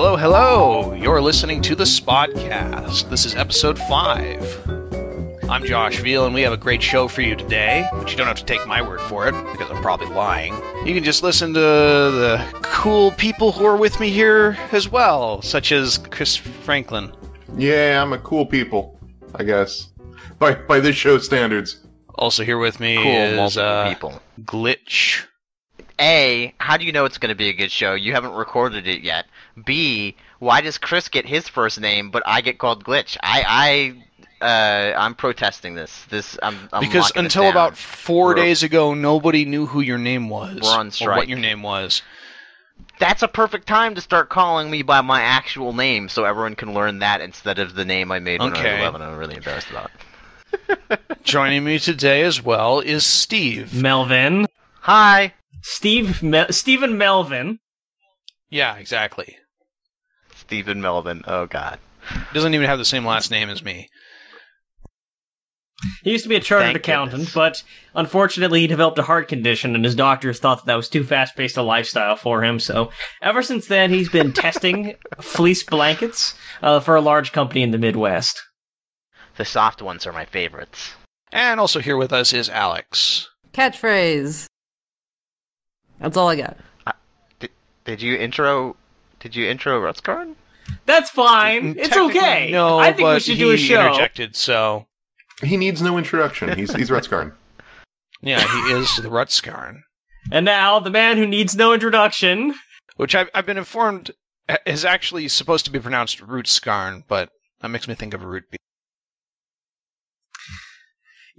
Hello, hello! You're listening to the Spodcast. This is episode 5. I'm Josh Veal, and we have a great show for you today, but you don't have to take my word for it, because I'm probably lying. You can just listen to the cool people who are with me here as well, such as Chris Franklin. Yeah, I'm a cool people, I guess. By this show's standards. Also here with me Cool, is people. Glitch. A, how do you know it's going to be a good show? You haven't recorded it yet. B, why does Chris get his first name, but I get called Glitch? I'm protesting this. I'm because until about 4 days ago, nobody knew who your name was. We're on strike. Or what your name was. That's a perfect time to start calling me by my actual name, so everyone can learn that instead of the name I made when I was 11. I'm really embarrassed about it. Joining me today as well is Steve. Melvin. Hi. Stephen Melvin. Yeah, exactly. Stephen Melvin. Oh, God. Doesn't even have the same last name as me. He used to be a chartered Thank accountant, goodness. but unfortunately he developed a heart condition, and his doctors thought that was too fast-paced a lifestyle for him, so ever since then he's been testing fleece blankets for a large company in the Midwest. The soft ones are my favorites. And also here with us is Alex. Catchphrase. That's all I got. Did you intro Rutskarn? That's fine. It's Technically, okay. No, I think but we should do a he show. interjected, so... He needs no introduction. He's Rutskarn. Yeah, he is the Rutskarn. And now, the man who needs no introduction. Which I've been informed is actually supposed to be pronounced Rootskarn, but that makes me think of a root beer.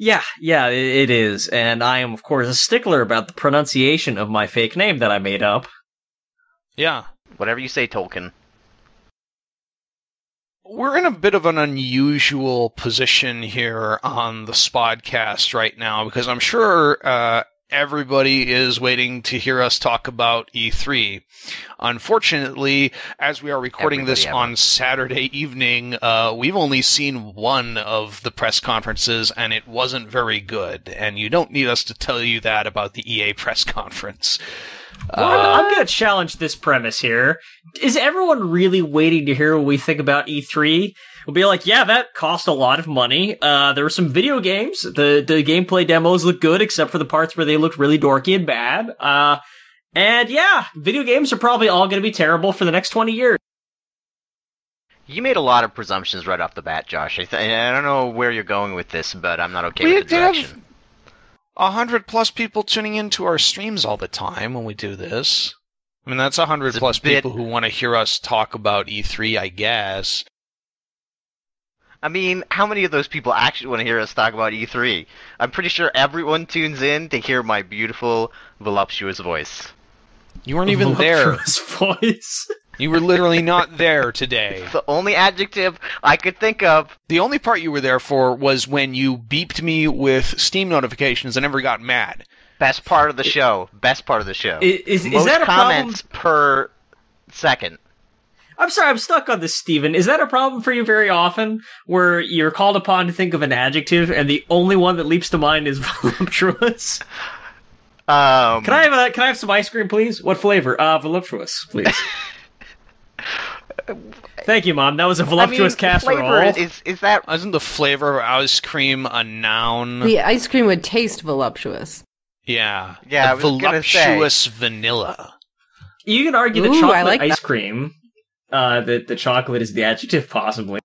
Yeah, it is. And I am, of course, a stickler about the pronunciation of my fake name that I made up. Yeah. Whatever you say, Tolkien. We're in a bit of an unusual position here on the Spodcast right now, because I'm sure everybody is waiting to hear us talk about E3. Unfortunately, as we are recording this on Saturday evening, we've only seen one of the press conferences, and it wasn't very good. And you don't need us to tell you that about the EA press conference. I'm going to challenge this premise here. Is everyone really waiting to hear what we think about E3? We'll be like, yeah, that cost a lot of money. There were some video games. The gameplay demos look good, except for the parts where they looked really dorky and bad. And yeah, video games are probably all going to be terrible for the next 20 years. You made a lot of presumptions right off the bat, Josh. I don't know where you're going with this, but I'm not okay with the direction. 100+ people tuning into our streams all the time when we do this. I mean, that's 100+ people who want to hear us talk about E3, I guess. I mean, how many of those people actually want to hear us talk about E3? I'm pretty sure everyone tunes in to hear my beautiful, voluptuous voice. You weren't even there. Voice. You were literally not there today. The only adjective I could think of. The only part you were there for was when you beeped me with Steam notifications and never got mad. Best part of the show. Best part of the show. Is Most that a comments per second. I'm sorry, I'm stuck on this, Steven. Is that a problem for you very often, where you're called upon to think of an adjective, and the only one that leaps to mind is voluptuous? Can I have some ice cream, please? What flavor? Voluptuous, please. Thank you, Mom. That was a voluptuous casserole. Is that... Isn't the flavor of ice cream a noun? The ice cream would taste voluptuous. Yeah. Yeah, I was voluptuous vanilla. You can argue that Ooh, chocolate I like ice that. cream, that the chocolate is the adjective, possibly.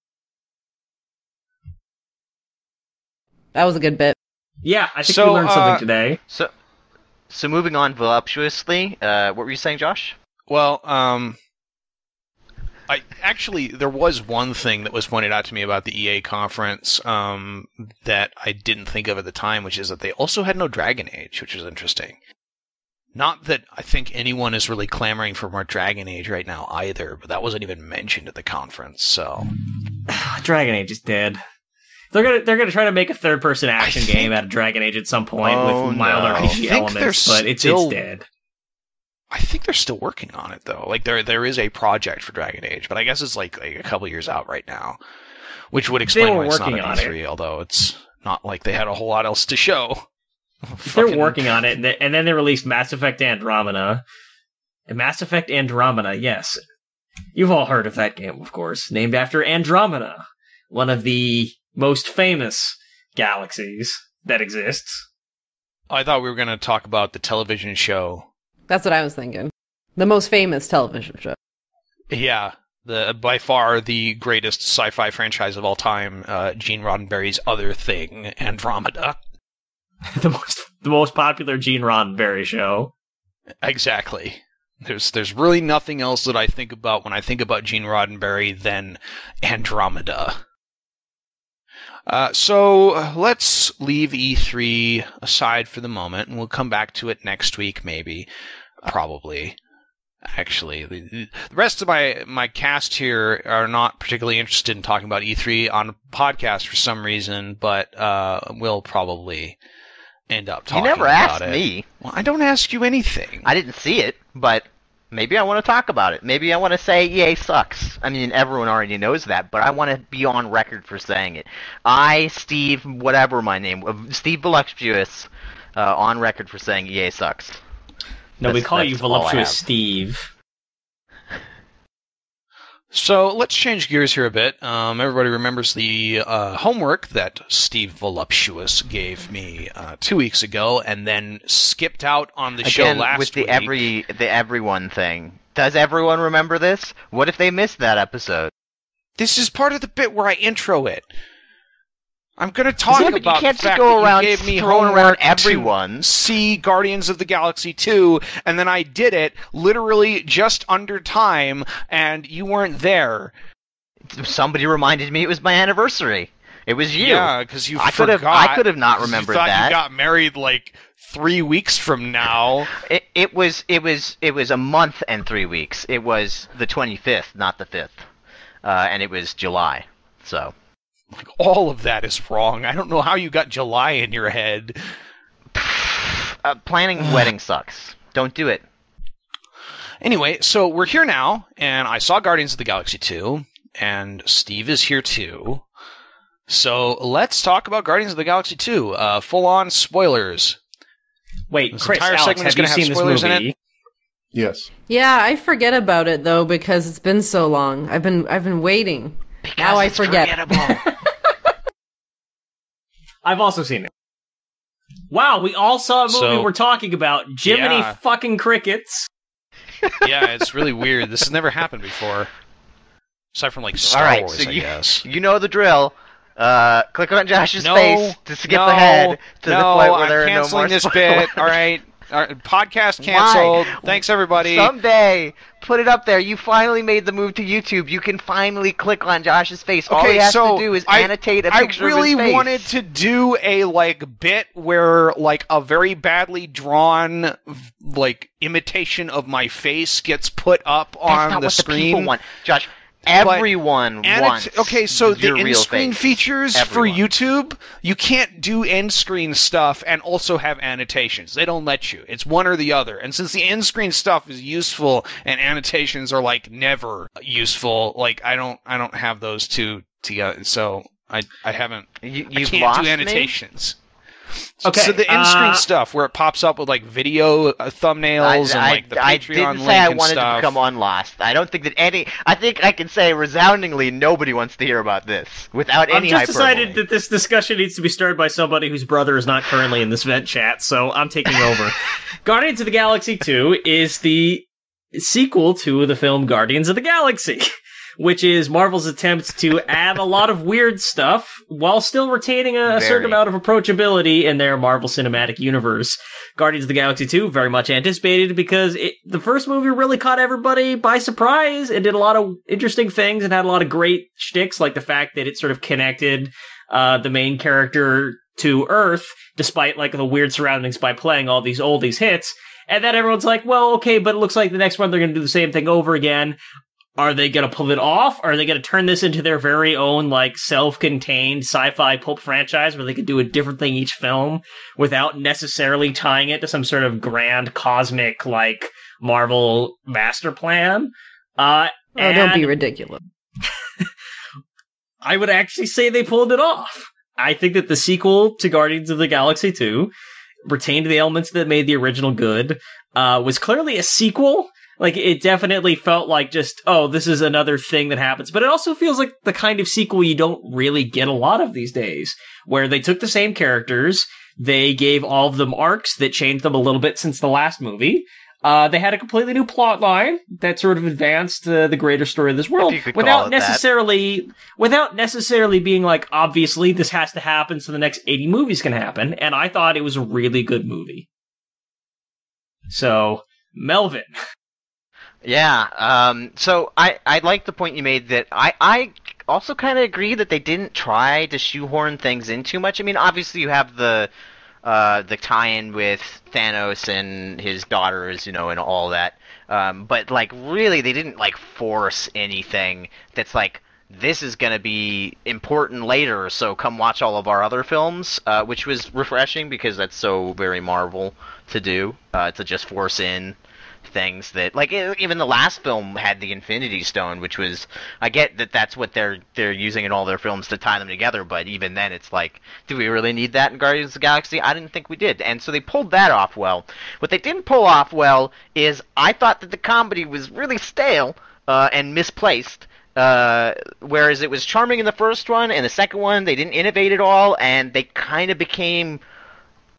That was a good bit. Yeah, I think we learned something today. So moving on voluptuously, what were you saying, Josh? Well, there was one thing that was pointed out to me about the EA conference that I didn't think of at the time, which is that they also had no Dragon Age, which is interesting. Not that I think anyone is really clamoring for more Dragon Age right now either, but that wasn't even mentioned at the conference, so... Dragon Age is dead. They're gonna try to make a third-person action game out of Dragon Age at some point with mild RPG elements, but it's dead. I think they're still working on it, though. Like, there is a project for Dragon Age, but I guess it's like a couple years out right now, which would explain why it's not an E3, although it's not like they had a whole lot else to show. They're working on it, and then they released Mass Effect Andromeda. Mass Effect Andromeda, yes. You've all heard of that game, of course, named after Andromeda, one of the most famous galaxies that exists. I thought we were going to talk about the television show. That's what I was thinking. The most famous television show. Yeah, by far the greatest sci-fi franchise of all time, Gene Roddenberry's other thing, Andromeda. the most popular Gene Roddenberry show. Exactly. There's really nothing else that I think about when I think about Gene Roddenberry than Andromeda. So let's leave E3 aside for the moment, and we'll come back to it next week, maybe. Probably. Actually, the rest of my cast here are not particularly interested in talking about E3 on a podcast for some reason, but we'll probably end up talking about it. You never asked me. Well, I don't ask you anything. I didn't see it, but maybe I want to talk about it. Maybe I want to say EA sucks. I mean, everyone already knows that, but I want to be on record for saying it. Steve, whatever my name, Steve Voluptuous, on record for saying EA sucks. No, we call you that's all I Voluptuous have. Steve. So let's change gears here a bit. Everybody remembers the homework that Steve Voluptuous gave me 2 weeks ago, and then skipped out on the show last with week. the everyone thing. Does everyone remember this? What if they missed that episode? This is part of the bit where I intro it. I'm going to talk Yeah, but about you can't the just fact go that around you gave me throwing homework around everyone. to see Guardians of the Galaxy 2, and then I did it literally just under time, and you weren't there. Somebody reminded me it was my anniversary. It was you. Yeah, because you I forgot. I could have not 'cause remembered you thought that. You got married like 3 weeks from now. It was a month and 3 weeks. It was the 25th, not the 5th, and it was July. So. Like, all of that is wrong. I don't know how you got July in your head. Planning wedding sucks. Don't do it. Anyway, so we're here now, and I saw Guardians of the Galaxy 2, and Steve is here too. So let's talk about Guardians of the Galaxy 2. Full-on spoilers. Wait, This Chris, entire Alex, segment is have you gonna have seen this spoilers in movie? it? Yes. Yeah, I forget about it though because it's been so long. I've been waiting. Because Now I it's forget. forgettable. I've also seen it. Wow, we all saw a movie So- we're talking about. Jiminy Yeah. fucking crickets. Yeah, it's really weird. This has never happened before. Aside from, like, Star All right, Wars, so I guess. you know the drill. Click on Josh's No, face to skip no, ahead to the point where I'm there are no more canceling this spoilers. bit. All right. Podcast canceled. Why? Thanks, everybody. Someday, put it up there. You finally made the move to YouTube. You can finally click on Josh's face. All he has to do is annotate a picture I really of his face. wanted to do a bit where a very badly drawn imitation of my face gets put up That's on not the what screen. the people want, Josh. Everyone wants. Okay, so your the real in-screen face. features Everyone. for YouTube, you can't do in-screen stuff and also have annotations. They don't let you. It's one or the other. And since the in-screen stuff is useful and annotations are never useful, I don't have those two together. So I haven't. I You've can't lost do me? annotations. Okay, So the in-screen stuff where it pops up with video thumbnails and the Patreon I didn't link say I and wanted stuff. to become on Lost. I don't think that I think I can say resoundingly nobody wants to hear about this without I've any just hyperbole. decided that this discussion needs to be started by somebody whose brother is not currently in this vent chat, so I'm taking over. Guardians of the Galaxy 2 is the sequel to the film Guardians of the Galaxy, which is Marvel's attempt to add a lot of weird stuff while still retaining a certain amount of approachability in their Marvel Cinematic Universe. Guardians of the Galaxy 2, very much anticipated because the first movie really caught everybody by surprise and did a lot of interesting things and had a lot of great shticks, like the fact that it sort of connected the main character to Earth, despite the weird surroundings, by playing all these oldies hits. And then everyone's like, well, okay, but it looks like the next one they're going to do the same thing over again. Are they going to pull it off? Are they going to turn this into their very own, self-contained sci-fi pulp franchise where they could do a different thing each film without necessarily tying it to some sort of grand cosmic, Marvel master plan? Don't be ridiculous. I would actually say they pulled it off. I think that the sequel to Guardians of the Galaxy 2 retained the elements that made the original good, was clearly a sequel, Like, it definitely felt like just, oh, this is another thing that happens. But it also feels like the kind of sequel you don't really get a lot of these days, where they took the same characters, they gave all of them arcs that changed them a little bit since the last movie. They had a completely new plot line that sort of advanced the greater story of this world without necessarily being like, obviously, this has to happen so the next 80 movies can happen. And I thought it was a really good movie. So, Melvin. Yeah, so I like the point you made that I also kind of agree that they didn't try to shoehorn things in too much. I mean, obviously you have the tie-in with Thanos and his daughters, and all that. But, like, really, they didn't, like, force anything that's like, this is going to be important later, so come watch all of our other films, which was refreshing because that's so very Marvel to do, to just force in things that, like, even the last film had the Infinity Stone, which was, I get that that's what they're using in all their films to tie them together, but even then it's like, do we really need that in Guardians of the Galaxy? I didn't think we did, and so they pulled that off well. What they didn't pull off well is I thought that the comedy was really stale and misplaced, whereas it was charming in the first one, and the second one they didn't innovate at all, and they kind of became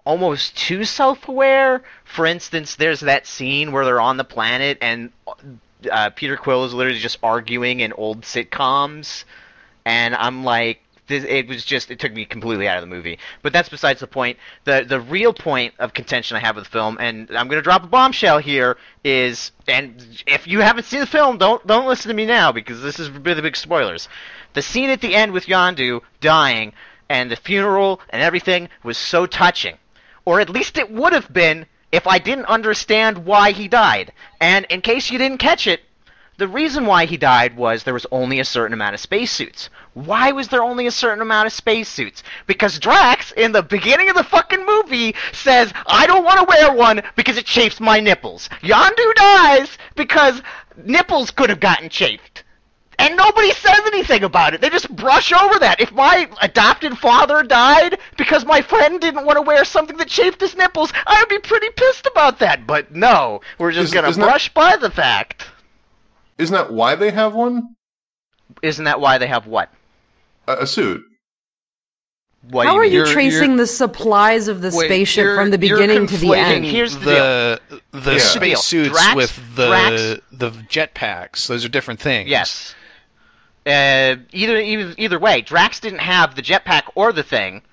almost too self-aware. For instance, there's that scene where they're on the planet and Peter Quill is literally just arguing in old sitcoms, and I'm like, it took me completely out of the movie. But that's besides the point. The real point of contention I have with the film, and I'm going to drop a bombshell here, is, and if you haven't seen the film, don't listen to me now, because this is really big spoilers. The scene at the end with Yondu dying, and the funeral and everything was so touching. Or at least it would have been if I didn't understand why he died. And in case you didn't catch it, the reason why he died was there was only a certain amount of spacesuits. Why was there only a certain amount of spacesuits? Because Drax, in the beginning of the fucking movie, says, I don't want to wear one because it chafes my nipples. Yondu dies because nipples could have gotten chafed. And nobody says anything about it. They just brush over that. If my adopted father died because my friend didn't want to wear something that chafed his nipples, I would be pretty pissed about that. But no, we're just going to brush by the fact. Isn't that why they have one? Isn't that why they have what? A suit. What How do are you you tracing the supplies of the spaceship from the beginning to the end? Here's the space suits Drax, with the jetpacks. Those are different things. Yes. Either way, Drax didn't have the jetpack or the thing,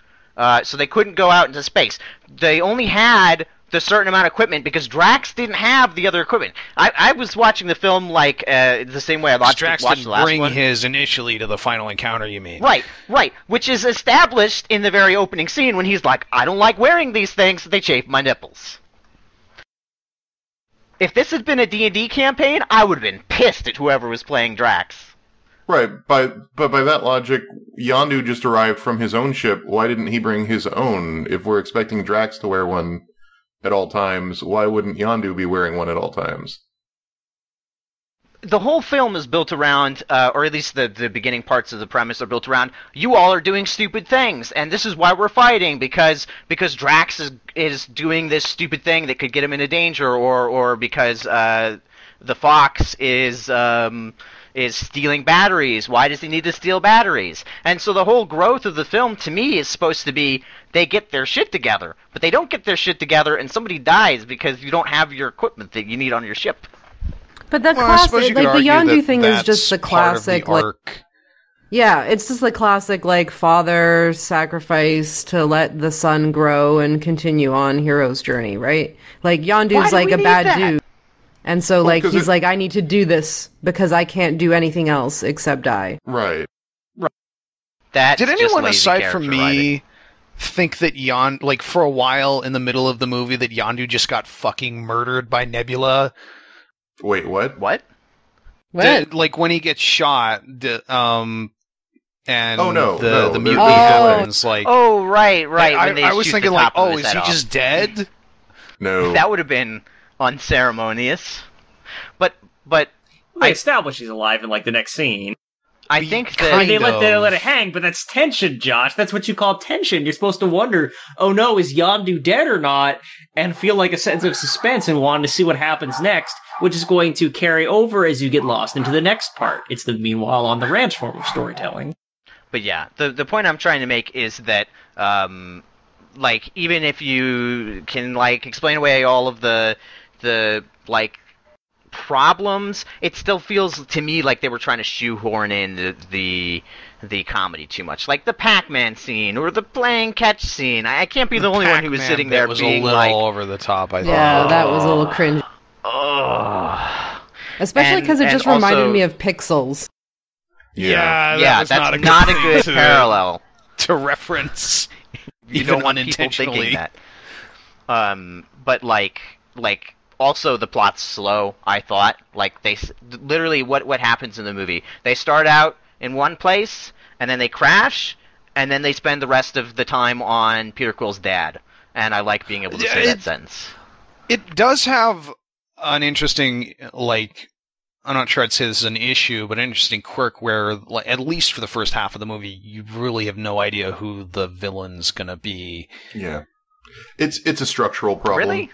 so they couldn't go out into space. They only had the certain amount of equipment because Drax didn't have the other equipment. I was watching the film like the same way I watched the last one. Drax didn't bring his initially to the final encounter, you mean? Right. Which is established in the very opening scene when he's like, I don't like wearing these things, they chafe my nipples. If this had been a D&D campaign, I would have been pissed at whoever was playing Drax. Right, but by that logic, Yondu just arrived from his own ship. Why didn't he bring his own? If we're expecting Drax to wear one at all times, why wouldn't Yondu be wearing one at all times? The whole film is built around, or at least the beginning parts of the premise are built around, you all are doing stupid things, and this is why we're fighting, because Drax is doing this stupid thing that could get him into danger, or because the Fox is stealing batteries. Why does he need to steal batteries? And so the whole growth of the film, to me, is supposed to be they get their shit together. But they don't get their shit together and somebody dies because you don't have your equipment that you need on your ship. But the classic, like, the Yondu thing is just the classic, like, yeah, it's just the classic, like, father sacrifice to let the son grow and continue on hero's journey, right? Like, Yondu's, like, a bad dude. And so, like, he's like, I need to do this because I can't do anything else except die. Right. Did anyone aside from me think that like, for a while in the middle of the movie that Yondu just got fucking murdered by Nebula? Wait, what? What? Like, when he gets shot, and no, the mutant villains, like... Oh, right. I was thinking, like, oh, is he just dead? No. That would have been unceremonious. But they establish he's alive in, like, the next scene. I think that they let it hang, but that's tension, Josh. That's what you call tension. You're supposed to wonder, oh no, is Yondu dead or not? And feel like a sense of suspense and wanting to see what happens next, which is going to carry over as you get lost into the next part. It's the meanwhile on the ranch form of storytelling. But yeah, the point I'm trying to make is that, like, even if you can, like, explain away all of the like, problems, it still feels to me like they were trying to shoehorn in the comedy too much, like the Pac-Man scene or the playing catch scene. I can't be the only one who was sitting there being like, a little over the top. I thought. Yeah, that was a little cringe. Especially because it just reminded me of Pixels. Yeah, that's not a good parallel to reference. You don't want people thinking that. But like. Also, the plot's slow, I thought. Like, they literally, what happens in the movie? They start out in one place, and then they crash, and then they spend the rest of the time on Peter Quill's dad. And I like being able to say that sentence. It does have an interesting, like, I'm not sure I'd say this is an issue, but an interesting quirk where, like, at least for the first half of the movie, you really have no idea who the villain's gonna be. Yeah. It's a structural problem. Really?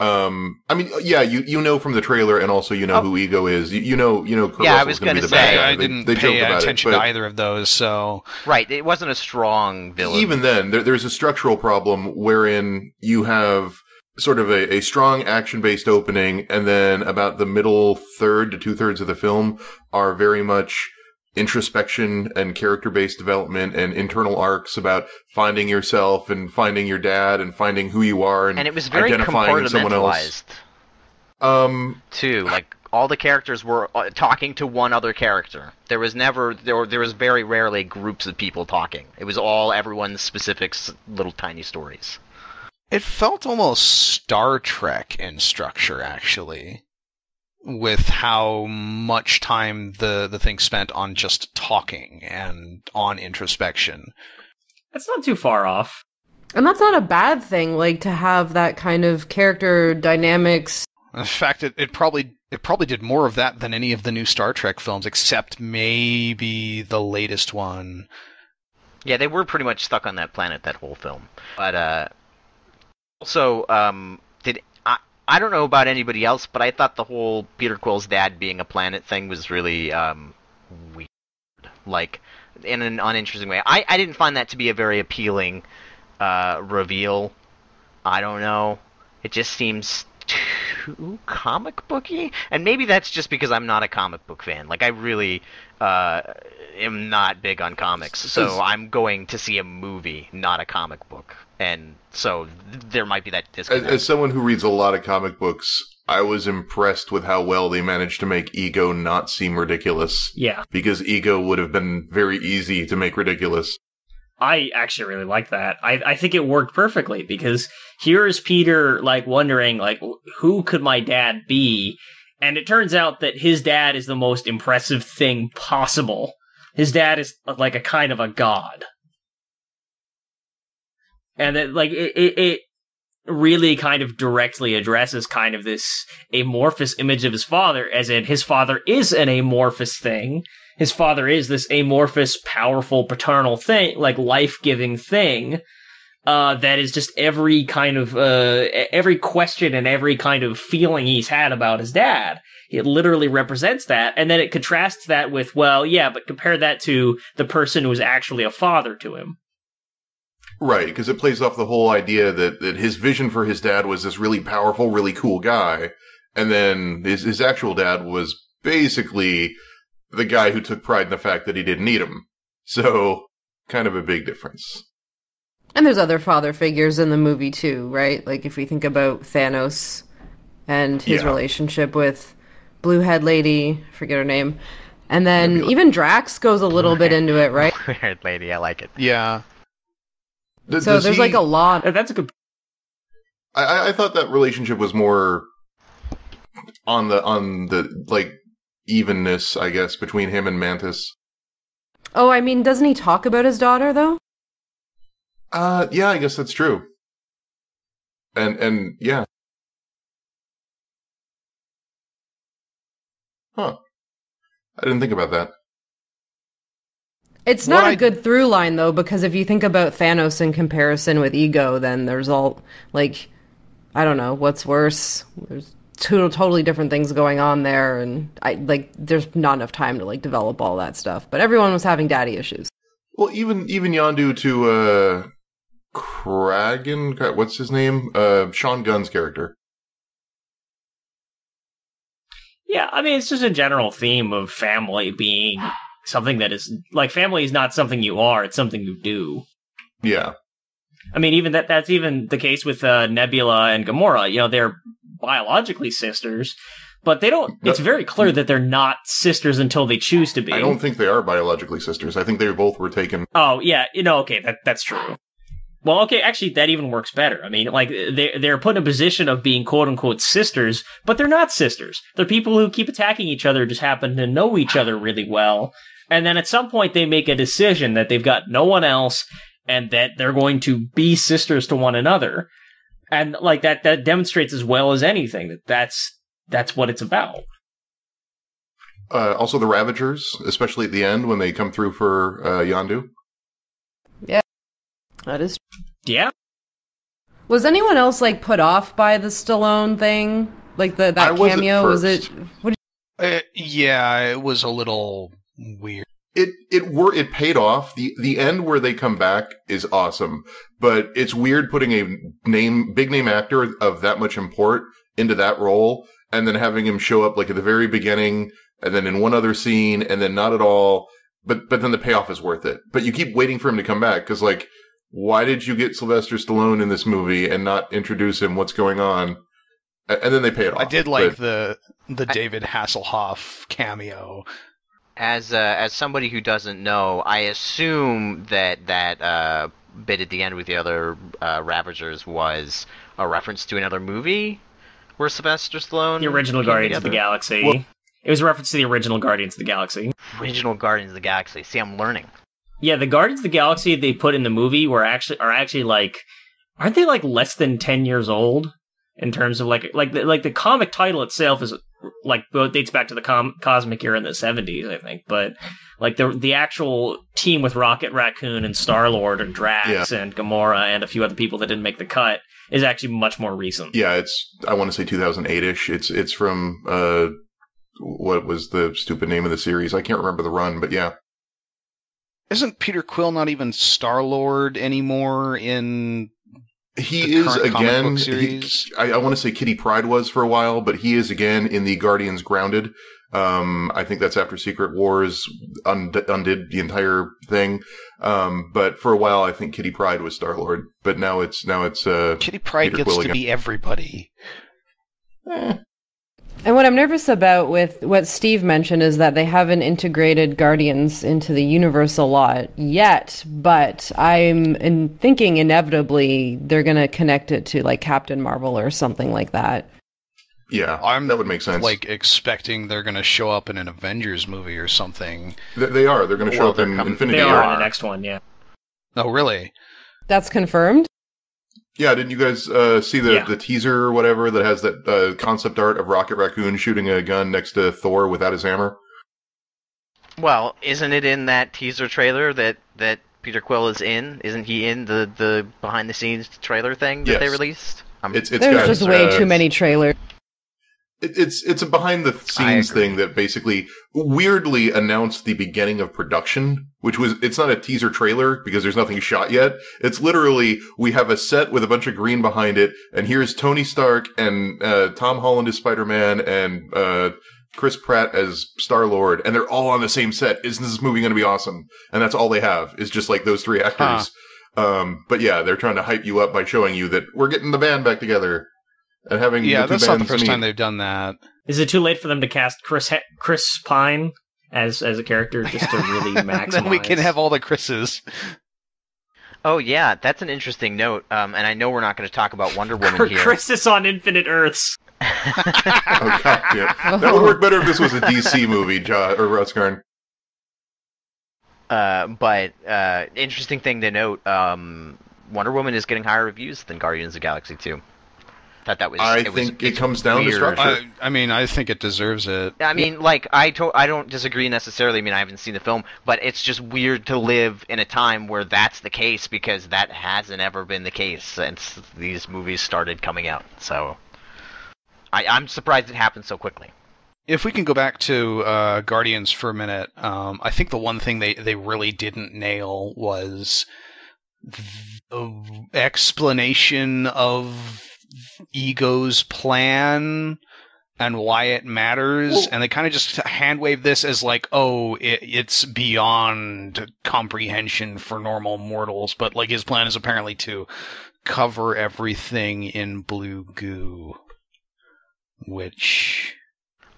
I mean, yeah, you know from the trailer, and also you know who Ego is. You know. Kurt yeah, I Russell's was going to be the say bad guy. I didn't they pay attention to to either of those. So right, it wasn't a strong villain. Even then, there's a structural problem wherein you have sort of a strong action-based opening, and then about the middle third to 2/3 of the film are very much introspection and character-based development and internal arcs about finding yourself and finding your dad and finding who you are and it was very identifying someone else. Too, like all the characters were talking to one other character. There was very rarely groups of people talking. It was all everyone's specific little tiny stories. It felt almost Star Trek in structure, actually, with how much time the thing spent on just talking and on introspection. That's not too far off. And that's not a bad thing, like, to have that kind of character dynamics. In fact, it probably did more of that than any of the new Star Trek films, except maybe the latest one. Yeah, they were pretty much stuck on that planet that whole film. But also, I don't know about anybody else, but I thought the whole Peter Quill's dad being a planet thing was really weird. Like, in an uninteresting way. I didn't find that to be a very appealing reveal. I don't know. It just seems too comic booky. And maybe that's just because I'm not a comic book fan. Like, I really am not big on comics. So I'm going to see a movie, not a comic book. And so there might be that disconnect. As someone who reads a lot of comic books, I was impressed with how well they managed to make Ego not seem ridiculous. Yeah. Because Ego would have been very easy to make ridiculous. I actually really like that. I think it worked perfectly, because here is Peter, like, wondering, like, who could my dad be? And it turns out that his dad is the most impressive thing possible. His dad is like a kind of a god. And that, like, it really kind of directly addresses kind of this amorphous image of his father, as in his father is an amorphous thing. His father is this amorphous, powerful, paternal thing, like life-giving thing, that is just every kind of, every question and every kind of feeling he's had about his dad. It literally represents that, and then it contrasts that with, well, yeah, but compare that to the person who was actually a father to him. Right, because it plays off the whole idea that his vision for his dad was this really powerful, really cool guy, and then his actual dad was basically the guy who took pride in the fact that he didn't need him. So, kind of a big difference. And there's other father figures in the movie too, right? Like, if we think about Thanos and his relationship with Blue-Head Lady, forget her name, and then even Drax goes a little bit into it, right? Blue-Haired Lady, I like it. Yeah. So there's like a lot. That's a good. I thought that relationship was more on the like evenness, I guess, between him and Mantis. Oh, I mean, doesn't he talk about his daughter though? Yeah, I guess that's true. And yeah. Huh. I didn't think about that. It's not a good through line, though, because if you think about Thanos in comparison with Ego, then there's all, like, I don't know, what's worse? There's two totally different things going on there, and there's not enough time to, like, develop all that stuff. But everyone was having daddy issues. Well, even Yondu to, Kragan, what's his name? Sean Gunn's character. Yeah, I mean, it's just a general theme of family being something that is, like, family is not something you are, it's something you do. Yeah. I mean, even that's even the case with Nebula and Gamora. You know, they're biologically sisters, but they don't, it's very clear that they're not sisters until they choose to be. I don't think they are biologically sisters. I think they both were taken. Oh, yeah, okay, that's true. Well, okay, actually, that even works better. I mean, like, they're put in a position of being quote-unquote sisters, but they're not sisters. They're people who keep attacking each other, just happen to know each other really well. And then at some point, they make a decision that they've got no one else, and that they're going to be sisters to one another. And, like, that demonstrates as well as anything that's what it's about. Also, the Ravagers, especially at the end, when they come through for Yondu. Yeah. That is. Yeah. Was anyone else like put off by the Stallone thing? Like that cameo? Was it? Yeah, it was a little weird. It paid off. The end where they come back is awesome, but it's weird putting a big name actor of that much import into that role, and then having him show up like at the very beginning, and then in one other scene, and then not at all. But then the payoff is worth it. But you keep waiting for him to come back because, like, why did you get Sylvester Stallone in this movie and not introduce him? What's going on? And then they pay it off. I did like the David Hasselhoff cameo. As somebody who doesn't know, I assume that bit at the end with the other Ravagers was a reference to another movie where Sylvester Stallone. The original Guardians of the Galaxy. Well, it was a reference to the original Guardians of the Galaxy. Original Guardians of the Galaxy. See, I'm learning. Yeah, the Guardians of the Galaxy they put in the movie are actually like, aren't they like less than 10 years old in terms of like the comic title itself is like dates back to the cosmic era in the 70s, I think, but like the actual team with Rocket Raccoon and Star-Lord and Drax and Gamora and a few other people that didn't make the cut is actually much more recent. Yeah, it's I want to say 2008ish. It's from what was the stupid name of the series? I can't remember the run, but yeah. Isn't Peter Quill not even Star-Lord anymore in he is again. I want to say Kitty Pryde was for a while, but he is again in the Guardians Grounded. I think that's after Secret Wars undid the entire thing. But for a while, I think Kitty Pryde was Star-Lord, but now it's Kitty Pryde Peter gets Quill to again. be everybody. And what I'm nervous about with what Steve mentioned is that they haven't integrated Guardians into the universe a lot yet, but I'm thinking inevitably they're going to connect it to like Captain Marvel or something like that. Yeah, that would make sense. Like expecting they're going to show up in an Avengers movie or something. They are. They're going to show up in Infinity War. They are in the next one, yeah. Oh, really? That's confirmed? Yeah, didn't you guys see the teaser or whatever that has that concept art of Rocket Raccoon shooting a gun next to Thor without his hammer? Well, isn't it in that teaser trailer that Peter Quill is in? Isn't he in the behind-the-scenes trailer thing that they released? There's just way too many trailers. It's a behind-the-scenes thing that basically weirdly announced the beginning of production, it's not a teaser trailer because there's nothing shot yet. It's literally, we have a set with a bunch of green behind it, and here's Tony Stark and Tom Holland as Spider-Man and Chris Pratt as Star-Lord, and they're all on the same set. Isn't this movie going to be awesome? And that's all they have, is just like those three actors. But yeah, they're trying to hype you up by showing you that we're getting the band back together. And having that's not the first time they've done that. Is it too late for them to cast Chris Pine as a character just to really maximize? Then we can have all the Chris's. Oh yeah, that's an interesting note. And I know we're not going to talk about Wonder Woman here. Chris is on Infinite Earths. Oh god, yeah. That would work better if this was a DC movie, or Ruskarn. But interesting thing to note: Wonder Woman is getting higher reviews than Guardians of the Galaxy 2. Thought that was. I think it comes down to structure. I mean, I think it deserves it. I mean, like I don't disagree necessarily. I mean, I haven't seen the film, but it's just weird to live in a time where that's the case, because that hasn't ever been the case since these movies started coming out. So I'm surprised it happened so quickly. If we can go back to Guardians for a minute, I think the one thing they really didn't nail was the explanation of Ego's plan and why it matters, and they kind of just hand-wave this as like, oh, it's beyond comprehension for normal mortals, but like his plan is apparently to cover everything in blue goo, which...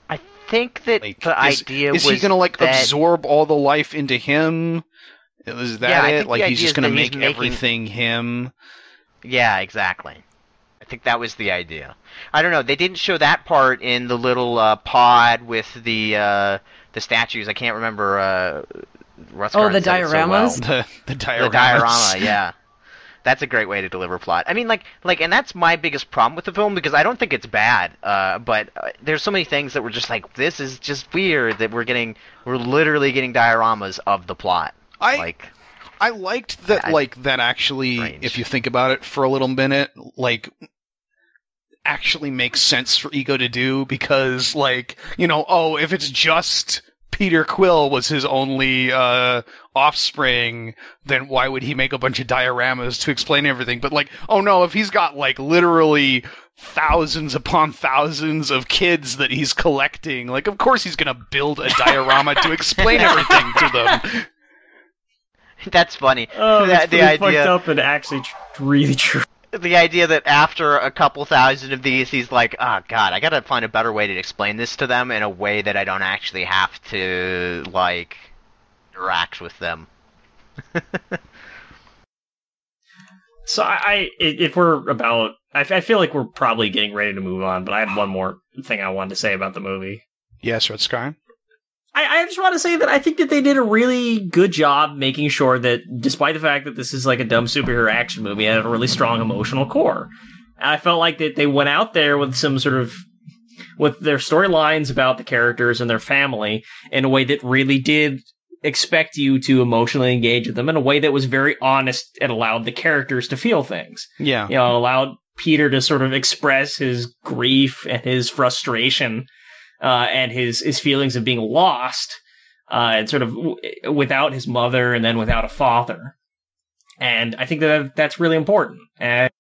I think that the idea was... Is he gonna like absorb all the life into him? Is that it? Like he's just gonna make everything him? Yeah, exactly. I think that was the idea. I don't know. They didn't show that part in the little pod with the statues. I can't remember. The dioramas. So well. The dioramas. The diorama. Yeah, that's a great way to deliver plot. I mean, like, and that's my biggest problem with the film, because I don't think it's bad. But there's so many things that were just like, this is just weird that we're literally getting dioramas of the plot. I liked that, that actually, strange. If you think about it for a little minute, actually makes sense for Ego to do, because, if it's just Peter Quill was his only offspring, then why would he make a bunch of dioramas to explain everything? But, if he's got, literally thousands upon thousands of kids that he's collecting, of course he's gonna build a diorama to explain everything to them. That's funny. Oh, that's the idea fucked up and actually really true. The idea that after a couple thousand of these, he's like, oh god, I gotta find a better way to explain this to them in a way that I don't actually have to, interact with them. So I feel like we're probably getting ready to move on, but I had one more thing I wanted to say about the movie. Yes, Red Sky? I just want to say that I think that they did a really good job making sure that, despite the fact that this is like a dumb superhero action movie, it had a really strong emotional core. And I felt like that they went out there with some with their storylines about the characters and their family in a way that really did expect you to emotionally engage with them, in a way that was very honest and allowed the characters to feel things. Yeah. Allowed Peter to sort of express his grief and his frustration and his feelings of being lost, and sort of without his mother and then without a father. And I think that's really important. And,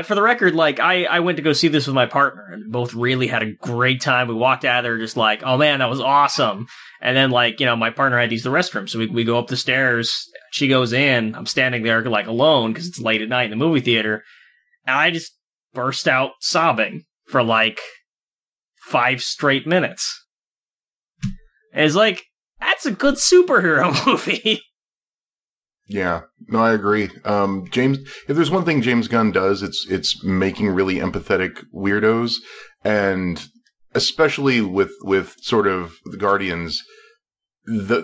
for the record, I went to go see this with my partner, and both really had a great time. We walked out of there just like, oh man, that was awesome. And then, my partner had to use the restroom, so we go up the stairs, she goes in, I'm standing there, alone, because it's late at night in the movie theater, and I just burst out sobbing for, 5 straight minutes. And it's that's a good superhero movie. Yeah, no, I agree. James, if there's one thing James Gunn does, it's making really empathetic weirdos, and especially with sort of the Guardians,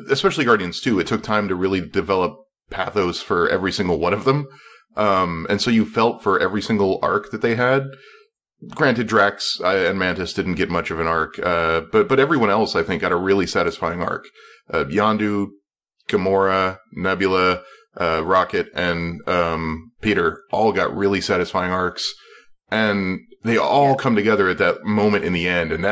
especially Guardians 2, it took time to really develop pathos for every single one of them. And so you felt for every single arc that they had. Granted, Drax and Mantis didn't get much of an arc, but everyone else, I think, got a really satisfying arc. Yondu, Gamora, Nebula, Rocket, and Peter all got really satisfying arcs, and they all come together at that moment in the end, and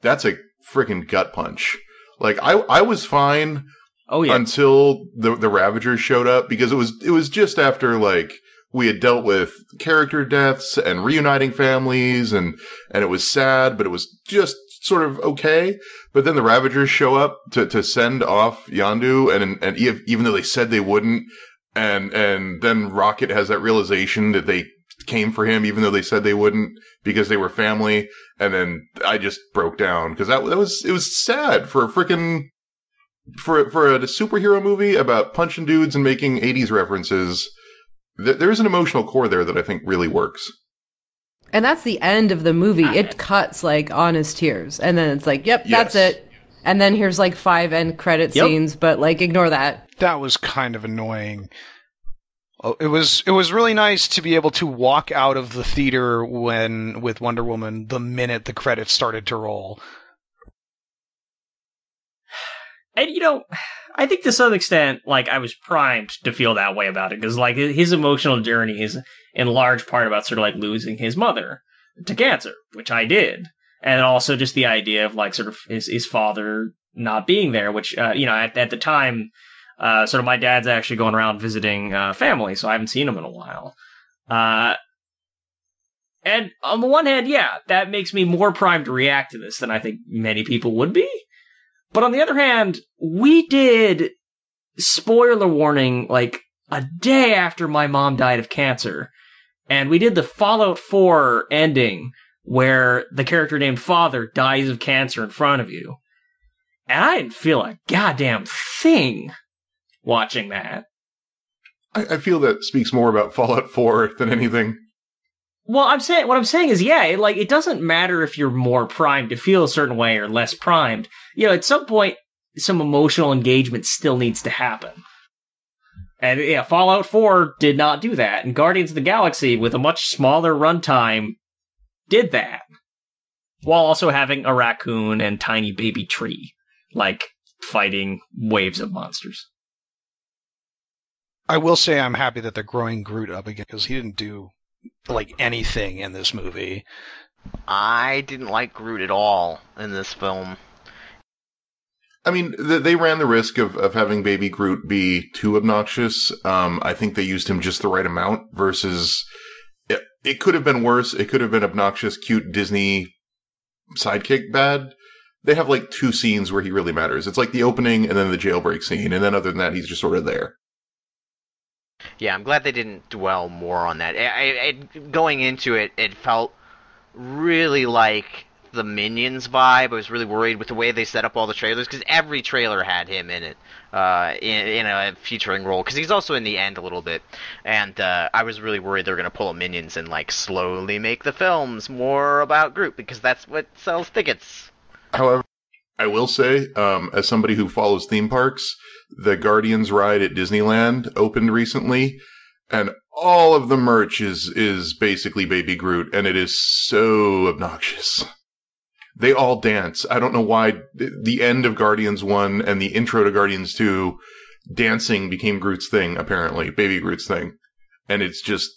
that's a freaking gut punch. I was fine until the Ravagers showed up, because it was just after we had dealt with character deaths and reuniting families, and it was sad, but it was just sort of okay. But then the Ravagers show up to send off Yondu, and even though they said they wouldn't, and then Rocket has that realization that they came for him even though they said they wouldn't, because they were family, and then I just broke down, because it was sad for a superhero movie about punching dudes and making 80s references. There's an emotional core there that I think really works. And that's the end of the movie. It cuts honest tears. And then it's yep, that's it. And then here's 5 end credit scenes, but ignore that. That was kind of annoying. Oh, it was really nice to be able to walk out of the theater with Wonder Woman the minute the credits started to roll. And, I think to some extent, I was primed to feel that way about it, because, his emotional journey is in large part about sort of, losing his mother to cancer, which I did. And also just the idea of, sort of his father not being there, which, at the time, sort of my dad's actually going around visiting family, so I haven't seen him in a while. And on the one hand, yeah, that makes me more primed to react to this than I think many people would be. But on the other hand, we did, spoiler warning, a day after my mom died of cancer. And we did the Fallout 4 ending where the character named Father dies of cancer in front of you. And I didn't feel a goddamn thing watching that. I feel that speaks more about Fallout 4 than anything. Well, what I'm saying is, yeah, it doesn't matter if you're more primed to feel a certain way or less primed. At some point, some emotional engagement still needs to happen. And yeah, Fallout 4 did not do that, and Guardians of the Galaxy, with a much smaller runtime, did that. While also having a raccoon and tiny baby tree, fighting waves of monsters. I will say I'm happy that they're growing Groot up again, because he didn't do anything in this movie. I didn't like Groot at all in this film. I mean, they ran the risk of having Baby Groot be too obnoxious. I think they used him just the right amount versus... It could have been worse. It could have been obnoxious, cute Disney sidekick bad. They have 2 scenes where he really matters. It's the opening and then the jailbreak scene. And then other than that, he's just sort of there. Yeah, I'm glad they didn't dwell more on that. Going into it, it felt really like the Minions vibe. I was really worried with the way they set up all the trailers, because every trailer had him in it, in a featuring role, because he's also in the end a little bit. And I was really worried they were going to pull a Minions and slowly make the films more about Groot, because that's what sells tickets. However, I will say, as somebody who follows theme parks, the Guardians ride at Disneyland opened recently, and all of the merch is basically Baby Groot, and it is so obnoxious. They all dance. I don't know why the end of Guardians 1 and the intro to Guardians 2, dancing became Groot's thing, apparently, Baby Groot's thing. And it's just,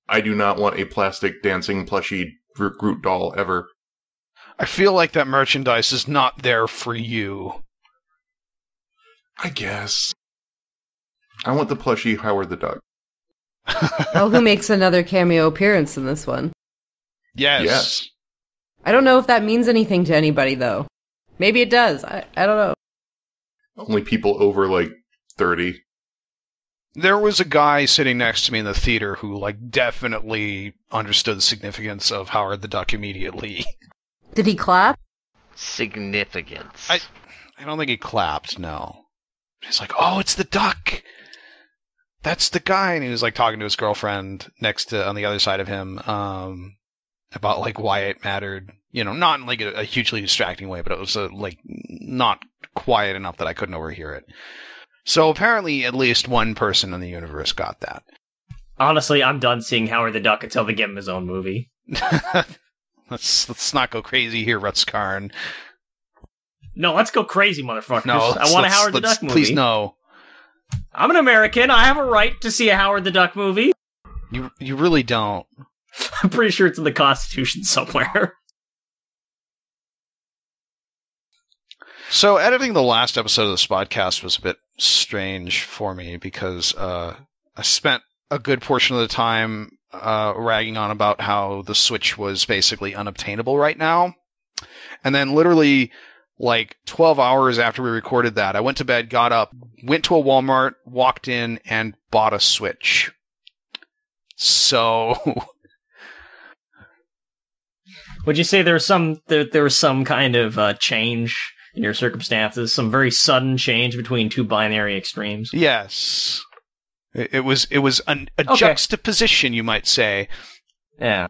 I do not want a plastic dancing plushie Groot doll ever. I feel like that merchandise is not there for you. I guess. I want the plushie Howard the Duck. Oh, who makes another cameo appearance in this one? Yes. I don't know if that means anything to anybody, though. Maybe it does. I don't know. Only people over, 30. There was a guy sitting next to me in the theater who, definitely understood the significance of Howard the Duck immediately. Did he clap? Significance. I don't think he clapped, no. He's like, oh, it's the duck! That's the guy! And he was, talking to his girlfriend on the other side of him, about, why it mattered. Not in, a hugely distracting way, but it was, not quiet enough that I couldn't overhear it. So apparently at least one person in the universe got that. Honestly, I'm done seeing Howard the Duck until they give him his own movie. Let's not go crazy here, Rutskarn. No, let's go crazy, motherfuckers. No, I want a Howard the Duck movie. Please, no. I'm an American. I have a right to see a Howard the Duck movie. You really don't. I'm pretty sure it's in the Constitution somewhere. So, editing the last episode of the Spodcast was a bit strange for me because I spent a good portion of the time ragging on about how the Switch was basically unobtainable right now. And then literally 12 hours after we recorded that, I went to bed, got up, went to a Walmart, walked in, and bought a Switch. So... Would you say there was some kind of change in your circumstances? Some very sudden change between two binary extremes? Yes. It was a juxtaposition, you might say. Yeah.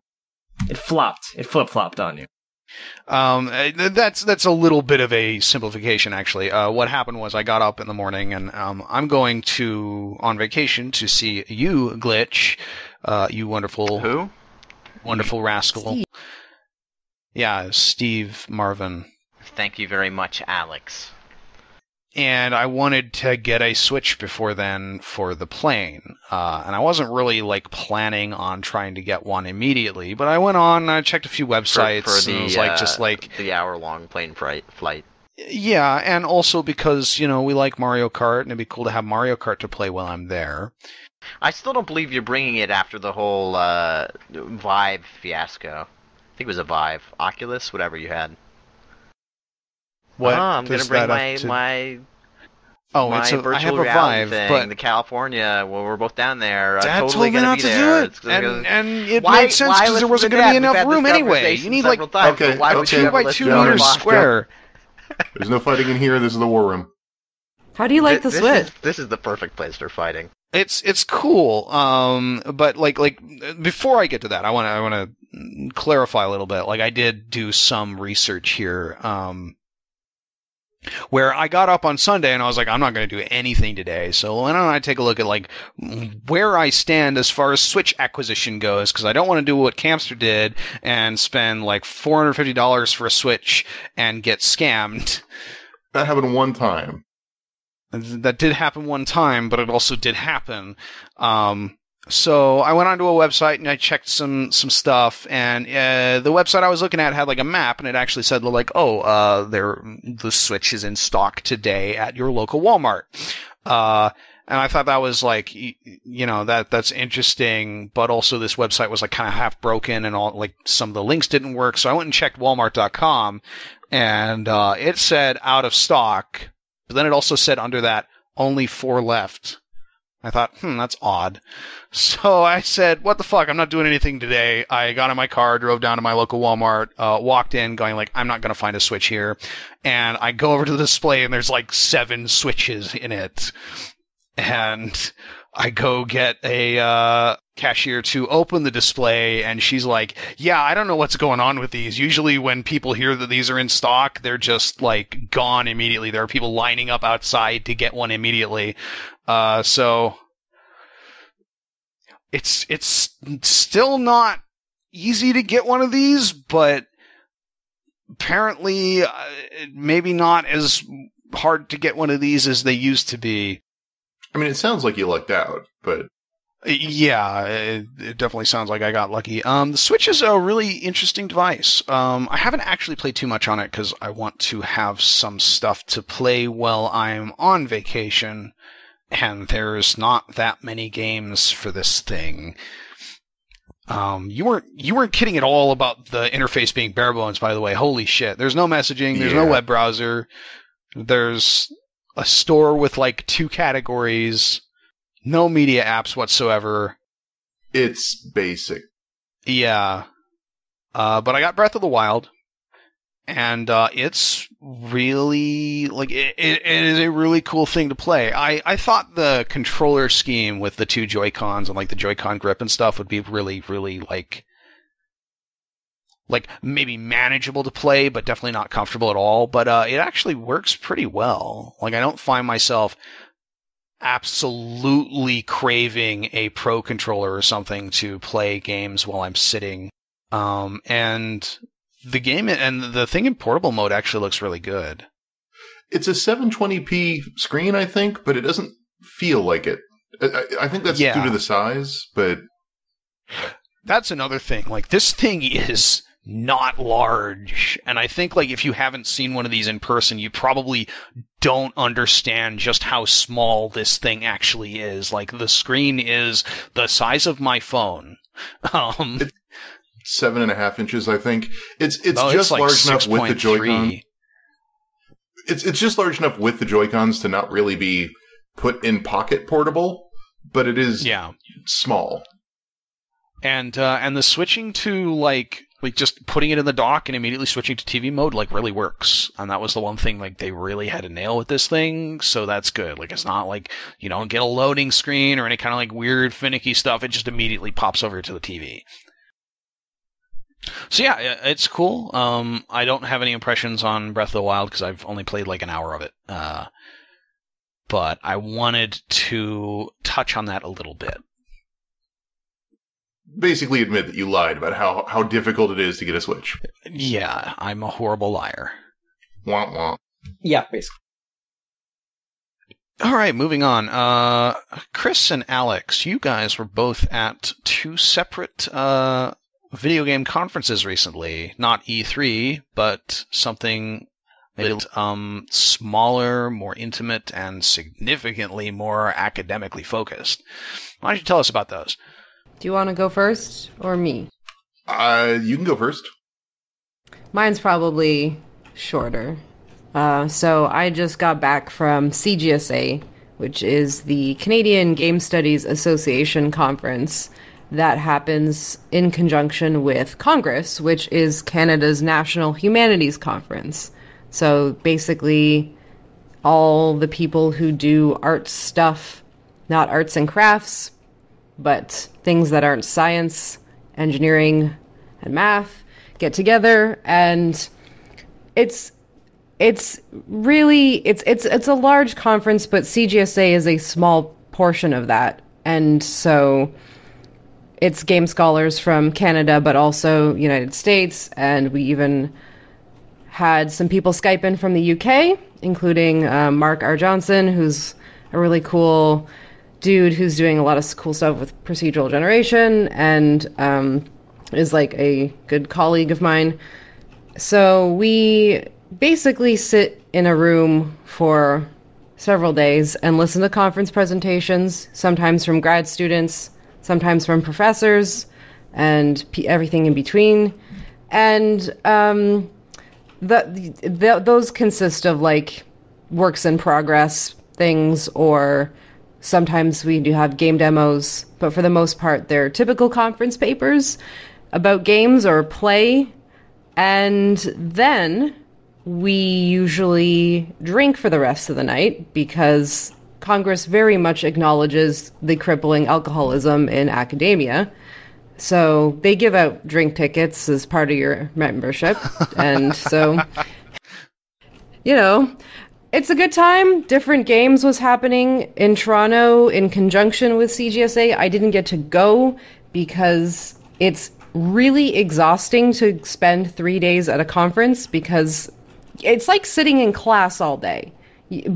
It flopped. It flip-flopped on you. That's a little bit of a simplification, actually. What happened was I got up in the morning, and I'm going on vacation to see you, Glitch. You wonderful... Who? Wonderful rascal. Steve. Yeah, Steve Marvin. Thank you very much, Alex. And I wanted to get a Switch before then for the plane. And I wasn't really planning on trying to get one immediately, but I went on, I checked a few websites, for the, and it was the hour-long plane flight. Yeah, and also because, we like Mario Kart, and it'd be cool to have Mario Kart to play while I'm there. I still don't believe you're bringing it after the whole Vive fiasco. I think it was a Vive. Oculus, whatever you had. What? I'm going to bring my virtual I have a reality Vive, thing but to California. Well, we're both down there. Dad totally told me not to do it, and it made sense because there wasn't going to be enough room anyway. You need okay, why would you 2 ever by let 2 go of meters the square. There's no fighting in here. This is the war room. How do you like the Switch? This is the perfect place for fighting. It's cool. But before I get to that, I want to clarify a little bit. I did do some research here. Where I got up on Sunday and I was like, I'm not going to do anything today. So why don't I take a look at where I stand as far as Switch acquisition goes? Because I don't want to do what Campster did and spend $450 for a Switch and get scammed. That happened one time. That did happen one time, but it also did happen. So I went onto a website and I checked some stuff, and the website I was looking at had a map, and it actually said the Switch is in stock today at your local Walmart. And I thought that was that's interesting, but also this website was kind of half broken, and all some of the links didn't work. So I went and checked Walmart.com, and it said out of stock. But then it also said under that only 4 left. I thought, that's odd. So I said, what the fuck? I'm not doing anything today. I got in my car, drove down to my local Walmart, walked in going I'm not going to find a Switch here. And I go over to the display and there's 7 Switches in it. And I go get a cashier to open the display, and she's like, yeah, I don't know what's going on with these. Usually when people hear that these are in stock, they're just gone immediately. There are people lining up outside to get one immediately. So it's still not easy to get one of these, but apparently maybe not as hard to get one of these as they used to be. I mean, it sounds like you lucked out, but... Yeah, it definitely sounds like I got lucky. The Switch is a really interesting device. I haven't actually played too much on it because I want to have some stuff to play while I'm on vacation, and there's not that many games for this thing. You weren't kidding at all about the interface being bare bones, by the way. Holy shit. There's no messaging, there's no web browser, there's a store with 2 categories, no media apps whatsoever. It's basic. Yeah. But I got Breath of the Wild, and it's really, it is a really cool thing to play. I thought the controller scheme with the 2 Joy-Cons and the Joy-Con grip and stuff would be really, really maybe manageable to play, but definitely not comfortable at all. But it actually works pretty well. I don't find myself absolutely craving a Pro controller or something to play games while I'm sitting. And the game and the thing in portable mode actually looks really good. It's a 720p screen, I think, but it doesn't feel like it. I think that's due to the size, but... That's another thing. This thing is not large. And I think, if you haven't seen one of these in person, you probably don't understand just how small this thing actually is. The screen is the size of my phone. It's 7.5 inches, I think. It's just large enough with the Joy-Con. It's just large enough with the Joy-Cons to not really be put in pocket portable, but it is small. And the switching to just putting it in the dock and immediately switching to TV mode really works. And that was the one thing they really had to nail with this thing, so that's good. It's not you don't get a loading screen or any kind of weird finicky stuff. It just immediately pops over to the TV. So yeah, it's cool. I don't have any impressions on Breath of the Wild because I've only played like an hour of it. But I wanted to touch on that a little bit. Basically admit that you lied about how difficult it is to get a Switch. Yeah, I'm a horrible liar. Wah, wah. Yeah, basically. All right, moving on. Chris and Alex, you guys were both at two separate video game conferences recently. Not E3, but something maybe smaller, more intimate, and significantly more academically focused. Why don't you tell us about those? Do you want to go first, or me? You can go first. Mine's probably shorter. So I just got back from CGSA, which is the Canadian Game Studies Association conference that happens in conjunction with Congress, which is Canada's National Humanities Conference. So basically, all the people who do art stuff, not arts and crafts, but things that aren't science, engineering, and math, get together, and it's really a large conference, but CGSA is a small portion of that, and so it's game scholars from Canada, but also United States, and we even had some people Skype in from the UK, including Mark R. Johnson, who's a really cool dude who's doing a lot of cool stuff with procedural generation and is like a good colleague of mine. So we basically sit in a room for several days and listen to conference presentations, sometimes from grad students, sometimes from professors, and everything in between. And those consist of like works in progress things, or sometimes we do have game demos, but for the most part, they're typical conference papers about games or play. And then we usually drink for the rest of the night because Congress very much acknowledges the crippling alcoholism in academia. So they give out drink tickets as part of your membership. And so, it's a good time. Different games was happening in Toronto in conjunction with CGSA. I didn't get to go because it's really exhausting to spend 3 days at a conference, because it's like sitting in class all day,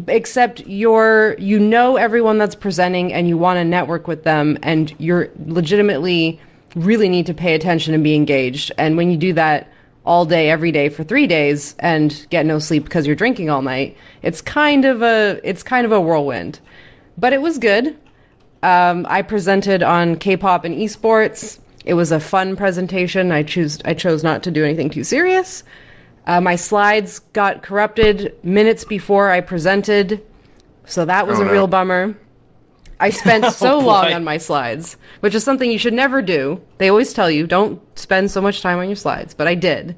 except everyone that's presenting and you want to network with them, and you're legitimately really need to pay attention and be engaged. And when you do that all day, every day for 3 days and get no sleep because you're drinking all night, it's kind of a whirlwind. But it was good. I presented on K-pop and esports. It was a fun presentation. I chose not to do anything too serious. My slides got corrupted minutes before I presented, so that was a real bummer. I spent so long on my slides, which is something you should never do. They always tell you, don't spend so much time on your slides, but I did,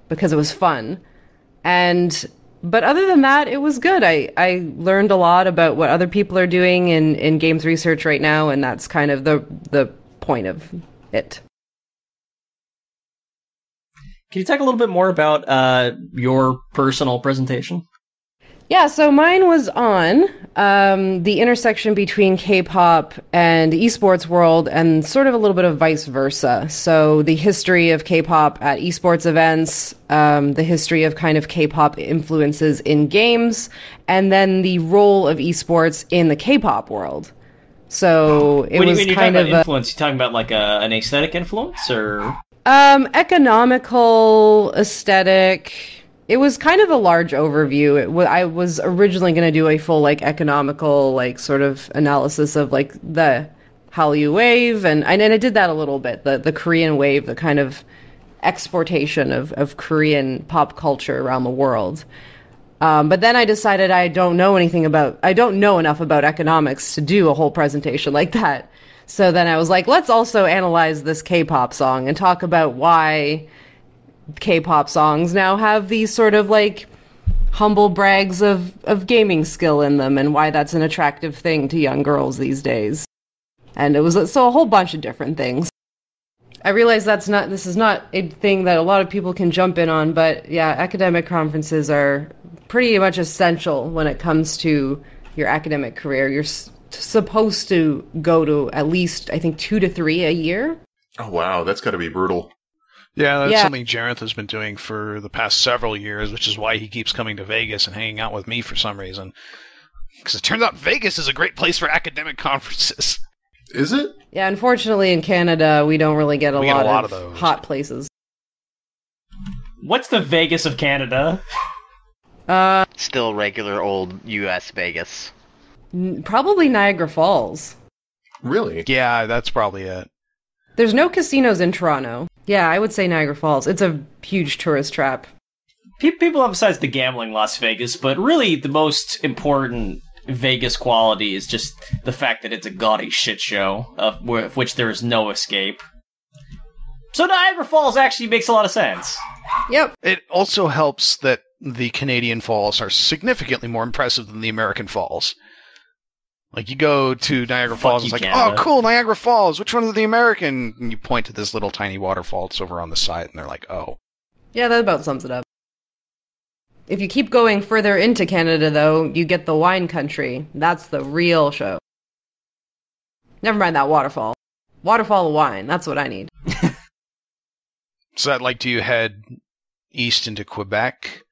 because it was fun. But other than that, it was good. I learned a lot about what other people are doing in games research right now, and that's kind of the point of it. Can you talk a little bit more about your personal presentation? Yeah, so mine was on the intersection between K-pop and the esports world, and sort of a little bit of vice versa. So the history of K-pop at esports events, the history of kind of K-pop influences in games, and then the role of esports in the K-pop world. So it was kind of influence. You talking about like an aesthetic influence, or economical, aesthetic. It was kind of a large overview. I was originally going to do a full like economical like sort of analysis of like the Hallyu wave, and I did that a little bit. The Korean wave, the kind of exportation of Korean pop culture around the world. But then I decided I don't know enough about economics to do a whole presentation like that. So then I was like, let's also analyze this K-pop song and talk about why K-pop songs now have these sort of like humble brags of gaming skill in them, and why that's an attractive thing to young girls these days. And it was a whole bunch of different things. I realize this is not a thing that a lot of people can jump in on, but yeah, academic conferences are pretty much essential when it comes to your academic career. You're supposed to go to at least, I think, 2 to 3 a year. Oh, wow. That's got to be brutal. Yeah, that's something Jareth has been doing for the past several years, which is why he keeps coming to Vegas and hanging out with me for some reason. Because it turns out Vegas is a great place for academic conferences. Is it? Yeah, unfortunately in Canada, we don't really get a lot of those hot places. What's the Vegas of Canada? Still regular old U.S. Vegas. Probably Niagara Falls. Really? Yeah, that's probably it. There's no casinos in Toronto. Yeah, I would say Niagara Falls. It's a huge tourist trap. People emphasize the gambling Las Vegas, but really the most important Vegas quality is just the fact that it's a gaudy shit show of which there is no escape. So Niagara Falls actually makes a lot of sense. Yep. It also helps that the Canadian Falls are significantly more impressive than the American Falls. Like, you go to Niagara Falls, it's like, Canada. Oh, cool, Niagara Falls, which one is the American? And you point to this little tiny waterfall that's over on the side, and they're like, oh. Yeah, that about sums it up. If you keep going further into Canada, though, you get the wine country. That's the real show. Never mind that waterfall. Waterfall of wine, that's what I need. So that, like, do you head east into Quebec?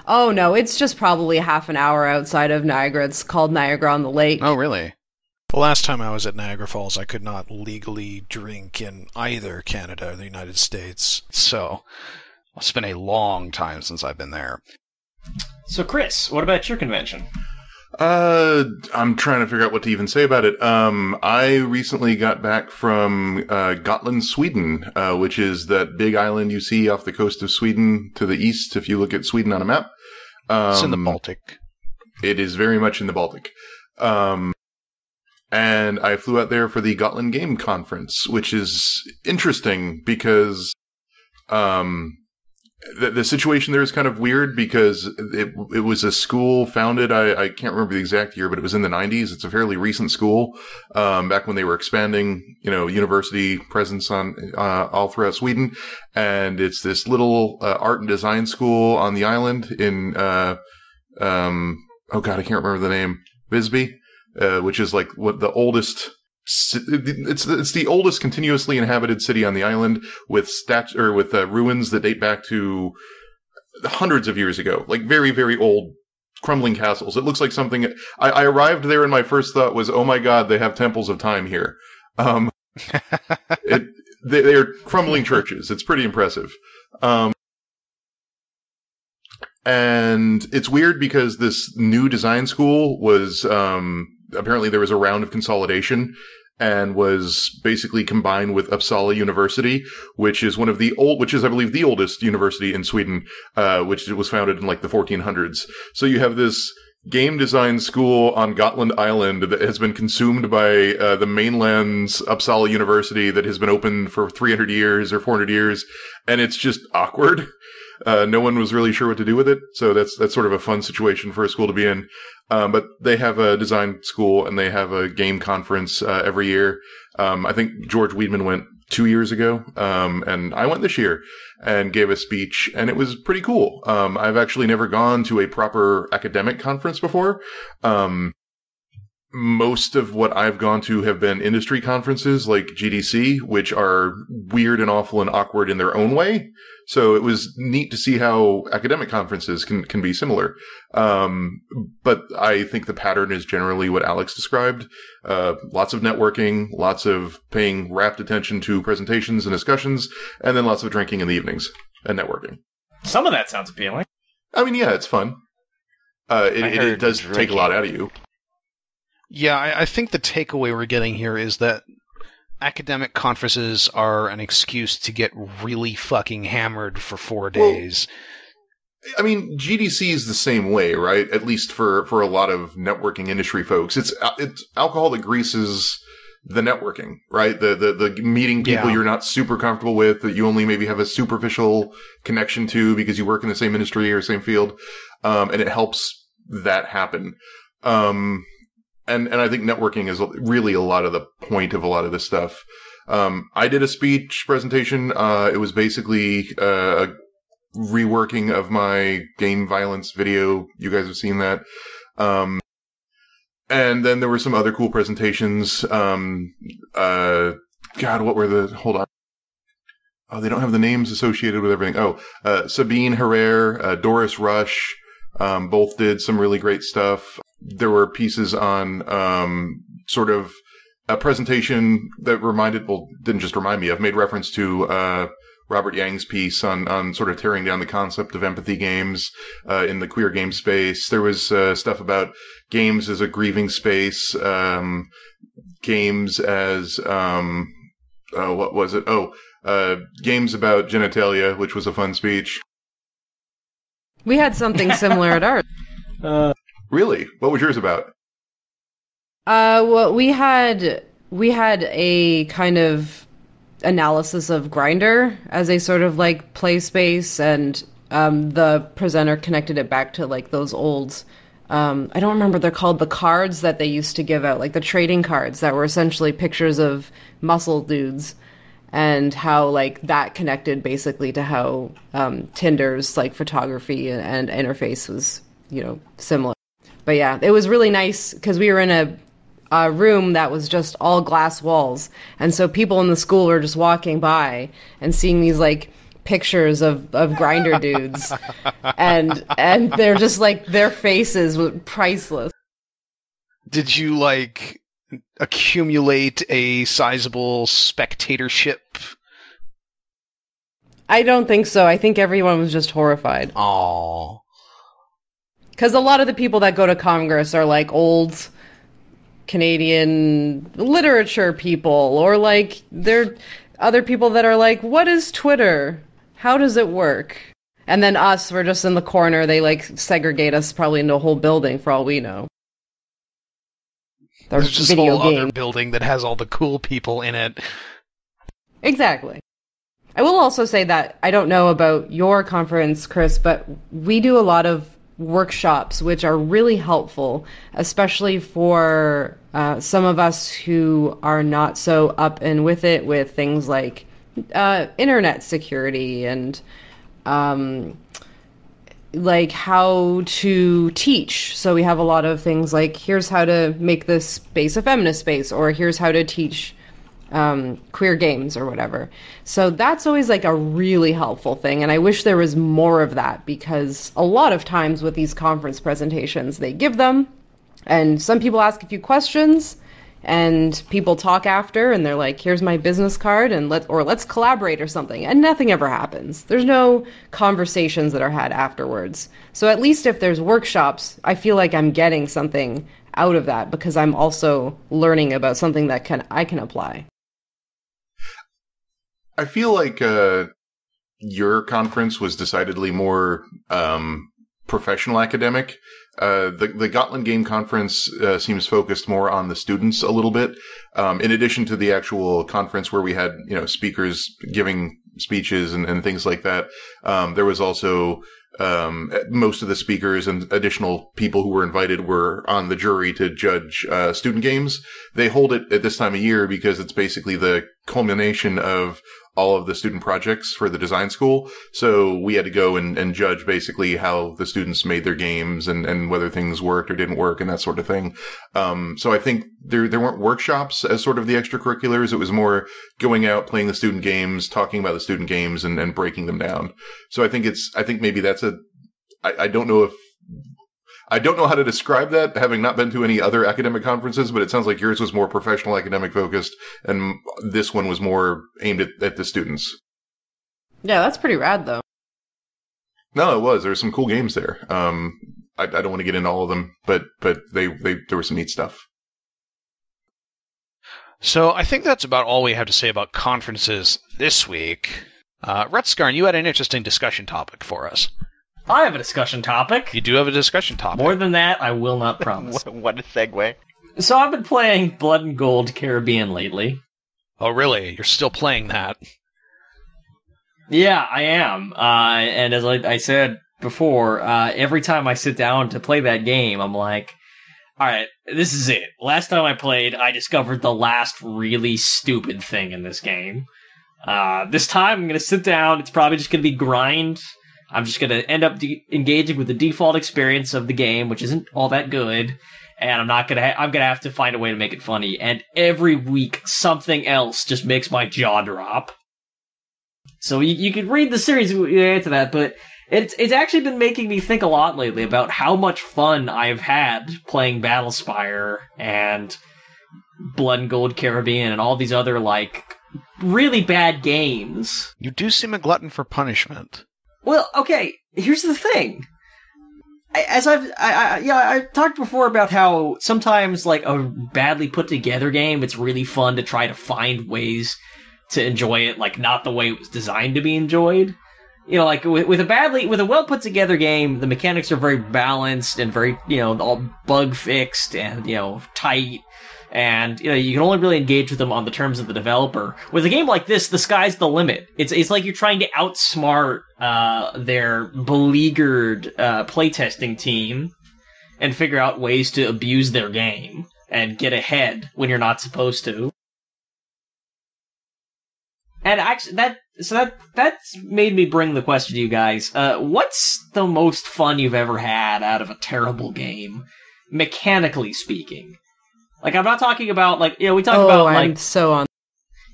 Oh, no, it's just probably half an hour outside of Niagara. It's called Niagara on the Lake. Oh, really? The last time I was at Niagara Falls, I could not legally drink in either Canada or the United States. So, it's been a long time since I've been there. So, Chris, what about your convention? I'm trying to figure out what to even say about it. I recently got back from Gotland, Sweden, which is that big island you see off the coast of Sweden to the east if you look at Sweden on a map. It's in the Baltic. It is very much in the Baltic. And I flew out there for the Gotland Game Conference, which is interesting because the situation there is kind of weird because it was a school founded, I can't remember the exact year, but it was in the 90s. It's a fairly recent school, back when they were expanding, university presence on, all throughout Sweden. And it's this little, art and design school on the island in, oh God, I can't remember the name, Visby, which is like what the oldest, it's the oldest continuously inhabited city on the island with ruins that date back to hundreds of years ago, like very, very old crumbling castles. It looks like something. I arrived there and my first thought was, oh my God, they have temples of time here. They are crumbling churches. It's pretty impressive. And it's weird because this new design school was, apparently there was a round of consolidation and was basically combined with Uppsala University, which is I believe the oldest university in Sweden, which was founded in like the 1400s. So you have this game design school on Gotland Island that has been consumed by the mainland's Uppsala University that has been open for 300 years or 400 years, and it's just awkward. No one was really sure what to do with it, so that's sort of a fun situation for a school to be in. But they have a design school and they have a game conference every year. I think George Weidman went 2 years ago, and I went this year and gave a speech, and it was pretty cool. I've actually never gone to a proper academic conference before. Most of what I've gone to have been industry conferences like GDC, which are weird and awful and awkward in their own way. So it was neat to see how academic conferences can be similar. But I think the pattern is generally what Alex described. Lots of networking, lots of paying rapt attention to presentations and discussions, and then lots of drinking in the evenings and networking. Some of that sounds appealing. I mean, yeah, it's fun. It does take a lot out of you. Yeah, I think the takeaway we're getting here is that academic conferences are an excuse to get really fucking hammered for 4 days. Well, I mean, GDC is the same way, right? At least for a lot of networking industry folks. It's alcohol that greases the networking, right? The meeting people you're not super comfortable with, that you only maybe have a superficial connection to because you work in the same industry or same field. And it helps that happen. And I think networking is really a lot of the point of a lot of this stuff. I did a speech presentation. It was basically a reworking of my game violence video. You guys have seen that. And then there were some other cool presentations. God, what were hold on. Oh, they don't have the names associated with everything. Sabine Herrera, Doris Rush, both did some really great stuff. There were pieces on, sort of a presentation that didn't just remind me of, made reference to, Robert Yang's piece on sort of tearing down the concept of empathy games, in the queer game space. There was, stuff about games as a grieving space, games as, what was it? Games about genitalia, which was a fun speech. We had something similar at ours. Really? What was yours about? Well, we had a kind of analysis of Grindr as a sort of like play space, and the presenter connected it back to like those old, I don't remember, they're called the cards that they used to give out, like the trading cards that were essentially pictures of muscle dudes, and how like that connected basically to how Tinder's like photography and interface was, similar. But yeah, it was really nice because we were in a room that was just all glass walls, and so people in the school were just walking by and seeing these like pictures of Grindr dudes, and they're just like, their faces were priceless. Did you like accumulate a sizable spectatorship? I don't think so. I think everyone was just horrified. Aww. Because a lot of the people that go to Congress are like old Canadian literature people, or like they're other people that are like, what is Twitter? How does it work? And then us, we're just in the corner. They like segregate us probably into a whole building for all we know. There's just a whole other building that has all the cool people in it. Exactly. I will also say that I don't know about your conference, Chris, but we do a lot of workshops which are really helpful, especially for some of us who are not so up and with it with things like internet security and like how to teach. So we have a lot of things like, here's how to make this space a feminist space, or here's how to teach queer games or whatever. So that's always like a really helpful thing, and I wish there was more of that, because a lot of times with these conference presentations, they give them, and some people ask a few questions, and people talk after, and they're like, here's my business card, and let's collaborate or something, and nothing ever happens. There's no conversations that are had afterwards. So at least if there's workshops, I feel like I'm getting something out of that, because I'm also learning about something that I can apply. I feel like your conference was decidedly more professional academic. The Gotland Game Conference seems focused more on the students a little bit. In addition to the actual conference where we had, speakers giving speeches and things like that, there was also most of the speakers and additional people who were invited were on the jury to judge student games. They hold it at this time of year because it's basically the culmination of all of the student projects for the design school. So we had to go and judge basically how the students made their games and whether things worked or didn't work and that sort of thing. So I think there weren't workshops as sort of the extracurriculars. It was more going out, playing the student games, talking about the student games and breaking them down. So I think maybe that's I don't know how to describe that, having not been to any other academic conferences, but it sounds like yours was more professional academic focused, and this one was more aimed at the students. Yeah, that's pretty rad, though. No, it was. There were some cool games there. I don't want to get into all of them, but there was some neat stuff. So I think that's about all we have to say about conferences this week. Rutskarn, you had an interesting discussion topic for us. I have a discussion topic. You do have a discussion topic. More than that, I will not promise. What a segue. So I've been playing Blood and Gold Caribbean lately. Oh, really? You're still playing that? Yeah, I am. And as I said before, every time I sit down to play that game, I'm like, Alright, this is it. Last time I played, I discovered the last really stupid thing in this game. This time, I'm gonna sit down, it's probably just gonna be grind. I'm just gonna end up engaging with the default experience of the game, which isn't all that good, and I'm gonna have to find a way to make it funny, and every week, something else just makes my jaw drop. So you can read the series to that, but it's actually been making me think a lot lately about how much fun I've had playing Battlespire and Blood and Gold Caribbean and all these other, like, really bad games. You do seem a glutton for punishment. Well, okay, here's the thing. I've talked before about how sometimes, like, a badly put together game, it's really fun to try to find ways to enjoy it, like, not the way it was designed to be enjoyed. You know, like, with a well put together game, the mechanics are very balanced and very, all bug fixed and, tight. And, you can only really engage with them on the terms of the developer. With a game like this, the sky's the limit. It's like you're trying to outsmart, their beleaguered, playtesting team and figure out ways to abuse their game and get ahead when you're not supposed to. And actually, that's made me bring the question to you guys. What's the most fun you've ever had out of a terrible game, mechanically speaking? Like, I'm not talking about, like, we talk about, like... I'm so on.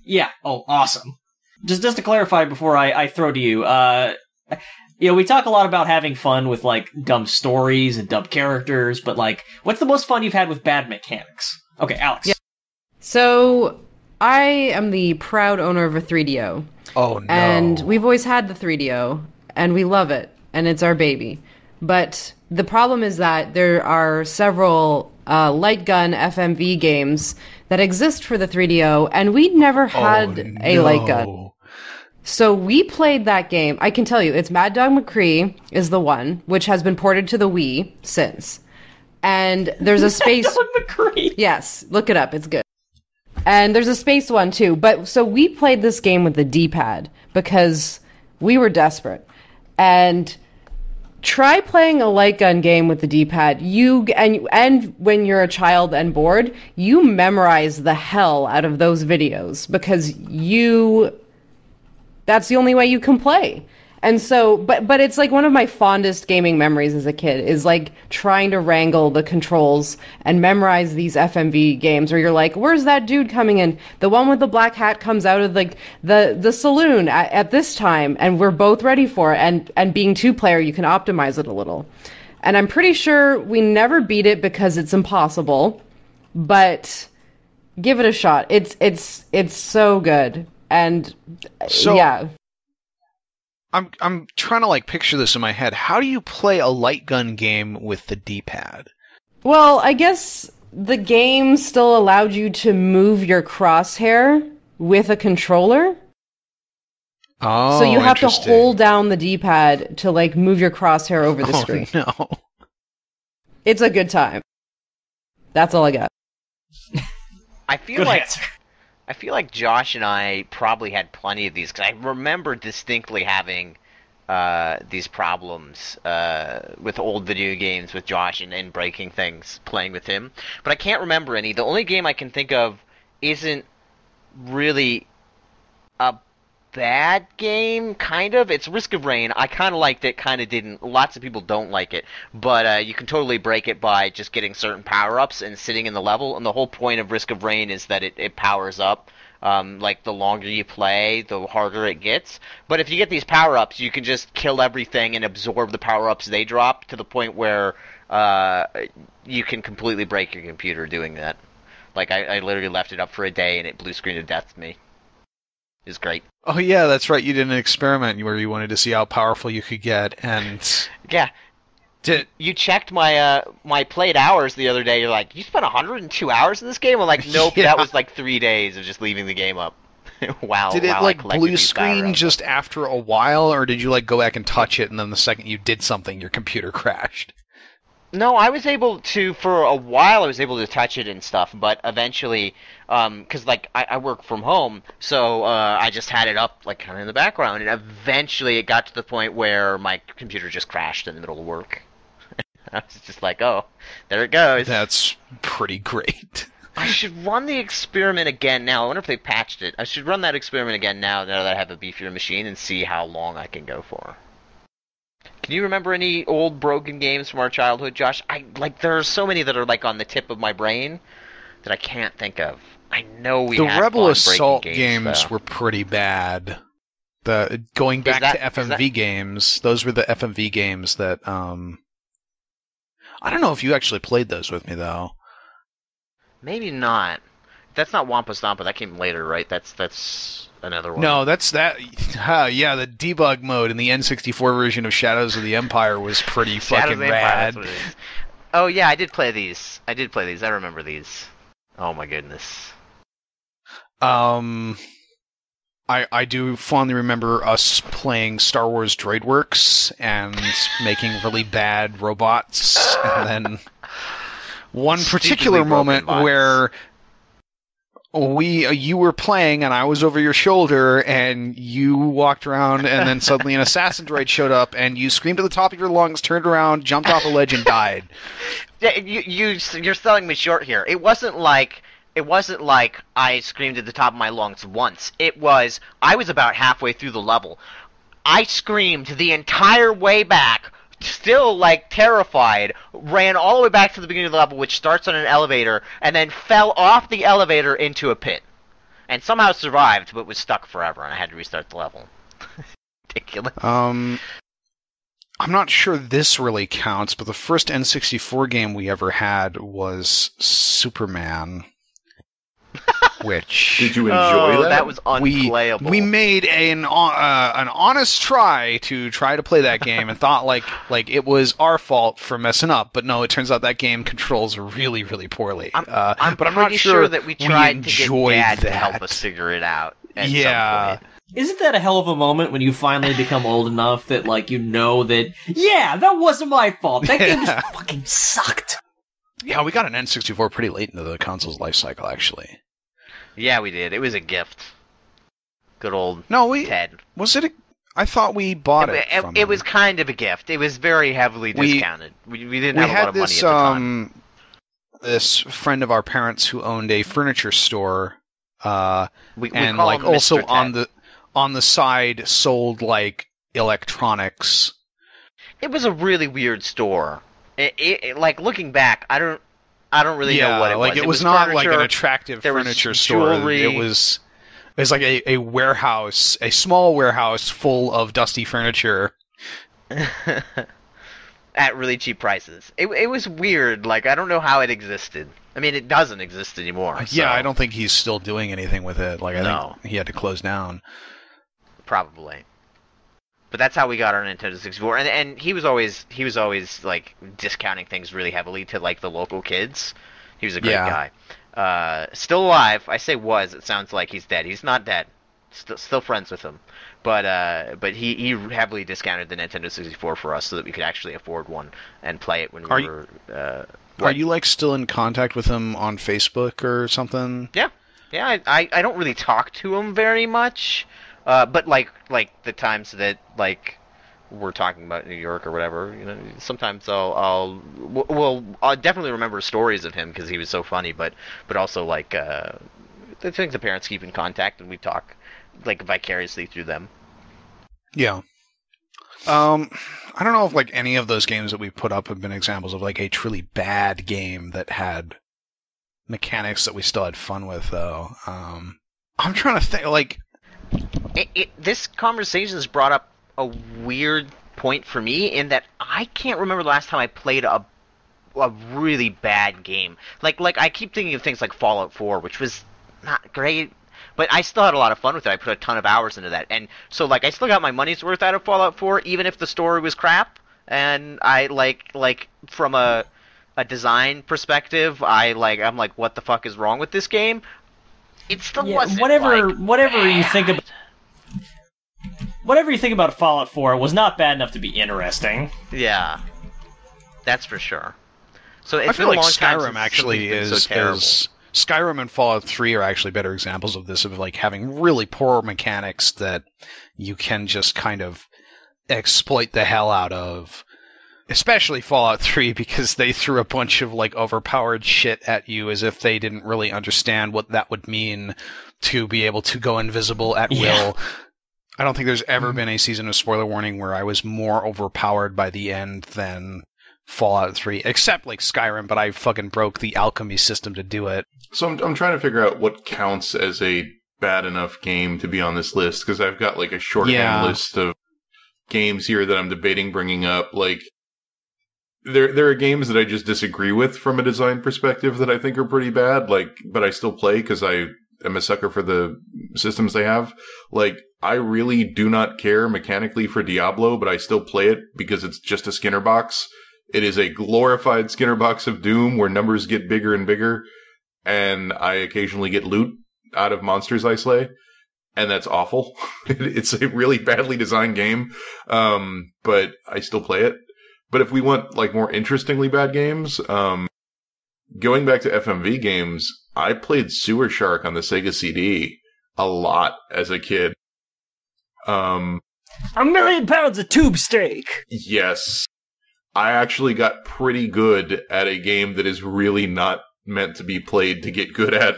Yeah, awesome. Just to clarify before I throw to you, we talk a lot about having fun with, like, dumb stories and dumb characters, but, like, what's the most fun you've had with bad mechanics? Okay, Alex. Yeah. So, I am the proud owner of a 3DO. Oh, no. And we've always had the 3DO, and we love it, and it's our baby. But the problem is that there are several light gun FMV games that exist for the 3DO, and we never had a light gun. So we played that game. I can tell you, it's Mad Dog McCree is the one, which has been ported to the Wii since. And there's a space... Mad Dog McCree! Yes, look it up, it's good. And there's a space one, too. But so we played this game with the D-pad because we were desperate. And try playing a light gun game with the D-pad. And when you're a child and bored, you memorize the hell out of those videos because that's the only way you can play. And so, but it's like one of my fondest gaming memories as a kid is like trying to wrangle the controls and memorize these FMV games where you're like, where's that dude coming in? The one with the black hat comes out of like the saloon at this time, and we're both ready for it. And being 2-player, you can optimize it a little. And I'm pretty sure we never beat it because it's impossible, but give it a shot. It's so good. And yeah. I'm trying to like picture this in my head. How do you play a light gun game with the D-pad? Well, I guess the game still allowed you to move your crosshair with a controller. Oh, so you have to hold down the D-pad to like move your crosshair over the screen. No. It's a good time. That's all I got. I feel like Josh and I probably had plenty of these, because I remember distinctly having these problems with old video games with Josh and breaking things playing with him. But I can't remember any. The only game I can think of isn't really a bad game, kind of. It's Risk of Rain. I kind of liked it, kind of didn't. Lots of people don't like it, but you can totally break it by just getting certain power-ups and sitting in the level, and the whole point of Risk of Rain is that it powers up. Like, the longer you play, the harder it gets. But if you get these power-ups, you can just kill everything and absorb the power-ups they drop to the point where you can completely break your computer doing that. Like, I literally left it up for a day, and it blue screened to death to me. It was great. Oh yeah, that's right. You did an experiment where you wanted to see how powerful you could get, and yeah, you checked my my played hours the other day. You're like, you spent 102 hours in this game. I'm like, nope, yeah. That was like 3 days of just leaving the game up. Wow. Did it like blue screen just after a while, or did you like go back and touch it, and then the second you did something, your computer crashed? No, I was able to, for a while I was able to touch it and stuff, but eventually, because like I work from home, so I just had it up like kind of in the background, and eventually it got to the point where my computer just crashed in the middle of work. I was just like, oh, there it goes. That's pretty great. I should run the experiment again now. I wonder if they patched it. I should run that experiment again now that I have a beefier machine and see how long I can go for. Can you remember any old broken games from our childhood, Josh? There are so many that are on the tip of my brain that I can't think of. I know we had the Rebel fun Assault breaking games though. were pretty bad. Going back to FMV games, those were the FMV games that I don't know if you actually played those with me though. Maybe not. That's not Wampa Stompa. That came later, right? That's another one. No, that's that. Yeah, the debug mode in the N64 version of Shadows of the Empire was pretty fucking rad. Oh yeah, I did play these. I remember these. Oh my goodness. I do fondly remember us playing Star Wars Droid Works and making really bad robots, and then one particular moment where you were playing and I was over your shoulder and you walked around and then suddenly an assassin droid showed up and you screamed at the top of your lungs, turned around, jumped off a ledge and died. Yeah, you're selling me short here. It wasn't like I screamed at the top of my lungs once. I was about halfway through the level. I screamed the entire way back, still terrified, ran all the way back to the beginning of the level, which starts on an elevator, and then fell off the elevator into a pit. And somehow survived, but was stuck forever, and I had to restart the level. Ridiculous. I'm not sure this really counts, but the first N64 game we ever had was Superman. Which did you enjoy that? That was unplayable. We made an honest try to play that game and thought like it was our fault for messing up, but no, it turns out that game controls really, really poorly. I'm not pretty sure that we tried to get Dad that. to help us figure it out. At some point. Isn't that a hell of a moment when you finally become old enough that that wasn't my fault. That game just fucking sucked. Yeah, we got an N64 pretty late into the console's life cycle, actually. Yeah, we did. It was a gift. Good old Ted. Was it I thought we bought it from It was kind of a gift. It was very heavily discounted. We didn't have a lot of money at the time. This friend of our parents who owned a furniture store, we and call him also Mr. on the side sold electronics. It was a really weird store. It looking back, I don't really know what it was. It was not an attractive furniture store. It was like a warehouse, a small warehouse full of dusty furniture. At really cheap prices. It was weird. I don't know how it existed. I mean, it doesn't exist anymore. Yeah, I don't think he's still doing anything with it. I think he had to close down. Probably. But that's how we got our Nintendo 64, and he was always discounting things really heavily to the local kids. He was a great guy. Still alive. I say was. It sounds like he's dead. He's not dead. Still friends with him. But he heavily discounted the Nintendo 64 for us so that we could actually afford one and play it when we were. Are you still in contact with him on Facebook or something? Yeah. I don't really talk to him very much. But the times that we're talking about New York or whatever, sometimes I'll definitely remember stories of him because he was so funny. But also I think the parents keep in contact and we talk vicariously through them. Yeah. I don't know if any of those games that we put up have been examples of a truly bad game that had mechanics that we still had fun with though. I'm trying to think this conversation has brought up a weird point for me in that I can't remember the last time I played a really bad game. I keep thinking of things like Fallout 4, which was not great, but I still had a lot of fun with it. I put a ton of hours into that, and so I still got my money's worth out of Fallout 4, even if the story was crap. And I from a design perspective, I'm what the fuck is wrong with this game? It still wasn't whatever you think about. Whatever you think about Fallout 4 was not bad enough to be interesting. Yeah, that's for sure. So I feel Skyrim actually is Skyrim and Fallout 3 are actually better examples of this, of having really poor mechanics that you can just kind of exploit the hell out of. Especially Fallout 3, because they threw a bunch of like overpowered shit at you as if they didn't really understand what that would mean to be able to go invisible at will. I don't think there's ever been a season of Spoiler Warning where I was more overpowered by the end than Fallout 3, except like Skyrim, but I fucking broke the alchemy system to do it. So I'm trying to figure out what counts as a bad enough game to be on this list, because I've got like a shorthand list of games here that I'm debating bringing up. Like, there are games that I just disagree with from a design perspective that I think are pretty bad, like, but I still play because I am a sucker for the systems they have. Like, I really do not care mechanically for Diablo, but I still play it because it's just a Skinner box. It is a glorified Skinner box of Doom where numbers get bigger and bigger, and I occasionally get loot out of monsters I slay, and that's awful. It's a really badly designed game, but I still play it. But if we want like more interestingly bad games, going back to FMV games, I played Sewer Shark on the Sega CD a lot as a kid. £1 million of tube steak! Yes. I actually got pretty good at a game that is really not meant to be played to get good at.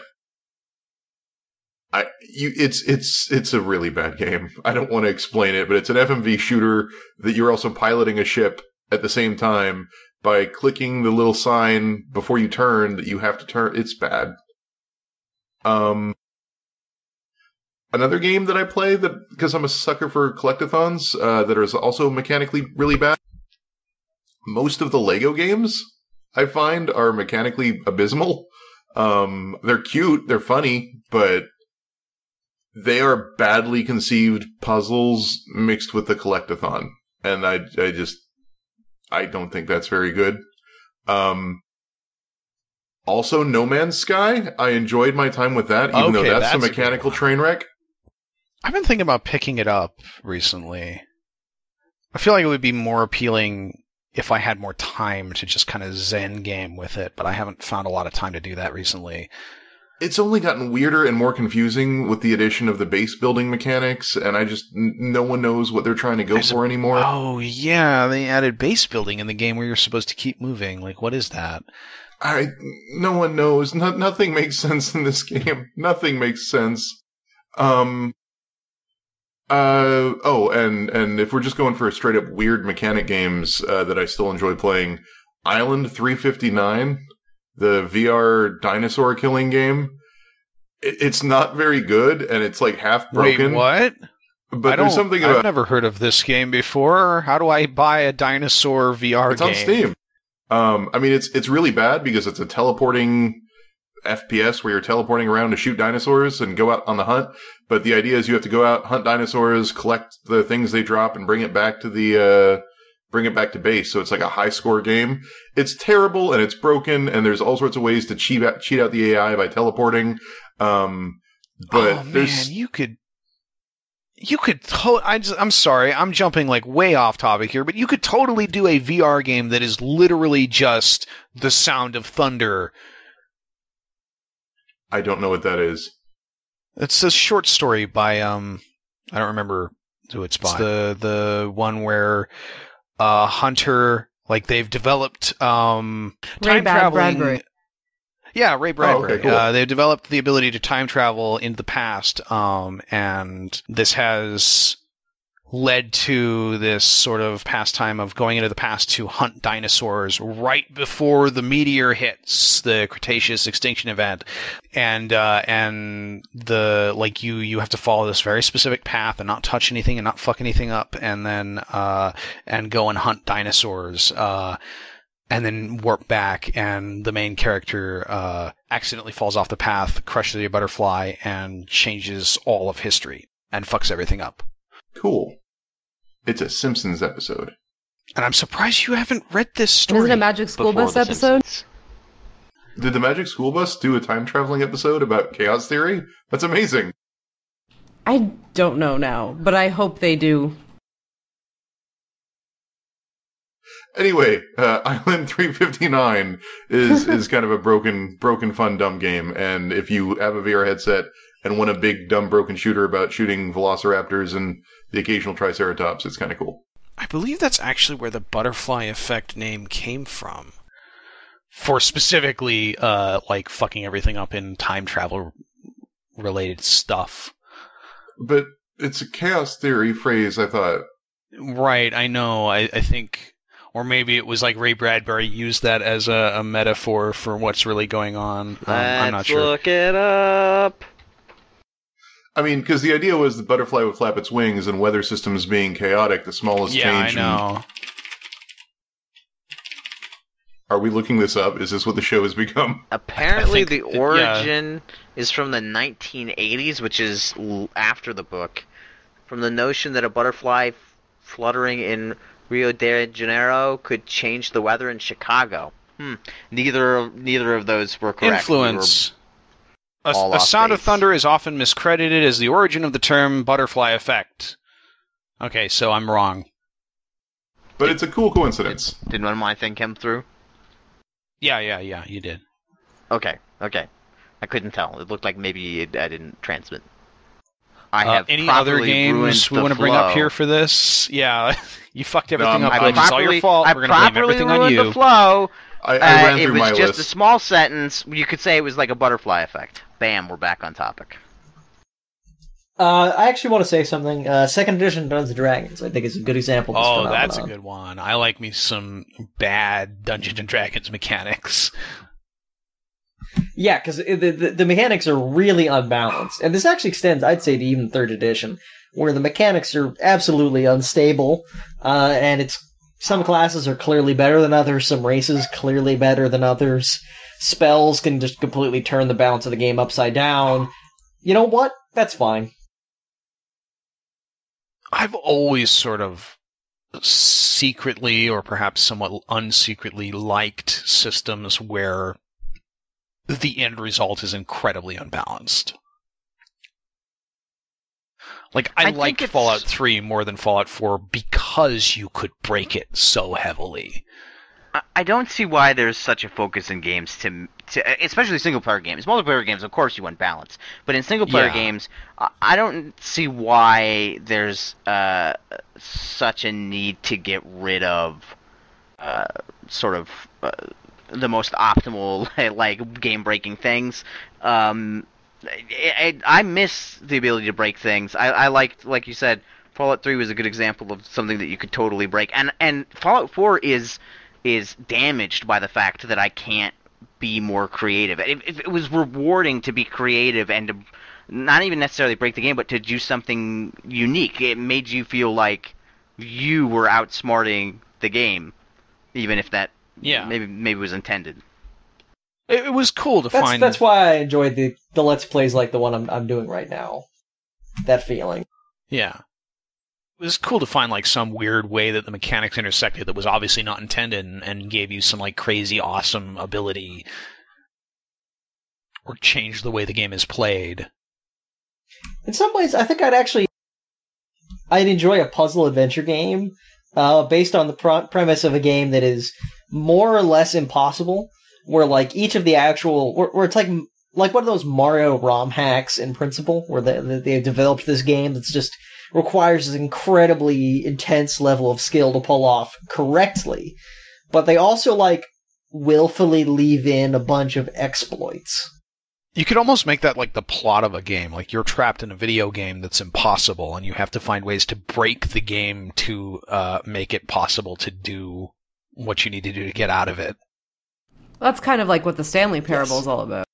It's a really bad game. I don't want to explain it, but it's an FMV shooter that you're also piloting a ship at the same time by clicking the little sign before you turn that you have to turn. It's bad. Another game that I play that because I'm a sucker for collectathons that is also mechanically really bad. Most of the Lego games I find are mechanically abysmal. They're cute, they're funny, but they are badly conceived puzzles mixed with the collectathon. And I don't think that's very good. Also, No Man's Sky. I enjoyed my time with that, even though that's a mechanical train wreck. I've been thinking about picking it up recently. I feel like it would be more appealing if I had more time to just kind of zen game with it, but I haven't found a lot of time to do that recently. It's only gotten weirder and more confusing with the addition of the base building mechanics, and no one knows what they're trying to go for anymore. Oh, yeah, they added base building in the game where you're supposed to keep moving. Like, what is that? No one knows. Nothing makes sense in this game. Nothing makes sense. And if we're just going for straight up weird mechanic games that I still enjoy playing, Island 359, the VR dinosaur killing game, it's not very good, and it's like half broken. Wait, what? But there's something about... I've never heard of this game before. How do I buy a dinosaur VR game? It's on Steam. I mean, it's really bad because it's a teleporting FPS where you're teleporting around to shoot dinosaurs and go out on the hunt. But the idea is you have to go out, hunt dinosaurs, collect the things they drop, and bring it back to base. So it's like a high score game. It's terrible and it's broken, and there's all sorts of ways to cheat out the AI by teleporting. I'm sorry, I'm jumping like way off topic here, but you could totally do a VR game that is literally just the sound of thunder. I don't know what that is. It's a short story by I don't remember who it's by. It's the one where Hunter, like, they've developed time traveling. Bradbury. Yeah, Ray Bradbury. Oh, okay, cool. They've developed the ability to time travel into the past, and this has led to this sort of pastime of going into the past to hunt dinosaurs right before the meteor hits the Cretaceous extinction event, and you have to follow this very specific path and not touch anything and not fuck anything up, and then and go and hunt dinosaurs. And then warp back, and the main character accidentally falls off the path, crushes a butterfly, and changes all of history, and fucks everything up. Cool. It's a Simpsons episode. And I'm surprised you haven't read this story. Is it a Magic School Bus episode? Did the Magic School Bus do a time-traveling episode about chaos theory? That's amazing. I don't know now, but I hope they do. Anyway, Island 359 is kind of a broken, fun, dumb game. And if you have a VR headset and want a big, dumb, broken shooter about shooting velociraptors and the occasional triceratops, it's kind of cool. I believe that's actually where the butterfly effect name came from. For specifically, like, fucking everything up in time travel-related stuff. But it's a chaos theory phrase, I thought. Right, I know. I think... Or maybe it was like Ray Bradbury used that as a metaphor for what's really going on. I'm not sure. Let's look it up. I mean, because the idea was the butterfly would flap its wings, and weather systems being chaotic, the smallest change. Yeah, I know. Are we looking this up? Is this what the show has become? Apparently, the origin is from the 1980s, which is after the book. From the notion that a butterfly fluttering in Rio de Janeiro could change the weather in Chicago. Neither of those were correct. Influence. A sound of thunder is often miscredited as the origin of the term butterfly effect. Okay, so I'm wrong. But it's a cool coincidence. Did one of my thing come through? Yeah, you did. Okay. I couldn't tell. It looked like maybe I didn't transmit. I have any other games we want to bring up here for this? Yeah, you fucked everything up. It's all your fault. We're going to blame everything on you. The flow. I ran through my list. It was just a small sentence. You could say it was like a butterfly effect. Bam, we're back on topic. I actually want to say something. Second edition Dungeons & Dragons, I think, is a good example of this phenomenon. That's a good one. I like me some bad Dungeons & Dragons mechanics. Yeah, because the mechanics are really unbalanced. And this actually extends, I'd say, to even third edition, where the mechanics are absolutely unstable, and some classes are clearly better than others, some races clearly better than others. Spells can just completely turn the balance of the game upside down. You know what? That's fine. I've always sort of secretly, or perhaps somewhat unsecretly, liked systems where the end result is incredibly unbalanced. Like, I liked Fallout 3 more than Fallout 4 because you could break it so heavily. I don't see why there's such a focus in games to especially single-player games. Multiplayer games, of course, you want balance. But in single-player games, I don't see why there's such a need to get rid of the most optimal, like, game-breaking things. I miss the ability to break things. I liked, like you said, Fallout 3 was a good example of something that you could totally break. And Fallout 4 is damaged by the fact that I can't be more creative. It was rewarding to be creative and to not even necessarily break the game, but to do something unique. It made you feel like you were outsmarting the game, even if that maybe was intended. It was cool to find. That's why I enjoyed the Let's Plays like the one I'm doing right now. That feeling. Yeah. It was cool to find, like, some weird way that the mechanics intersected that was obviously not intended and gave you some, like, crazy awesome ability or changed the way the game is played. In some ways, I think I'd enjoy a puzzle adventure game based on the premise of a game that is more or less impossible, where, like, each of the where it's like one of those Mario ROM hacks in principle, where they developed this game that's just requires an incredibly intense level of skill to pull off correctly, but they also, like, willfully leave in a bunch of exploits. You could almost make that like the plot of a game. Like, you're trapped in a video game that's impossible, and you have to find ways to break the game to make it possible to do what you need to do to get out of it. That's kind of like what the Stanley Parable is all about.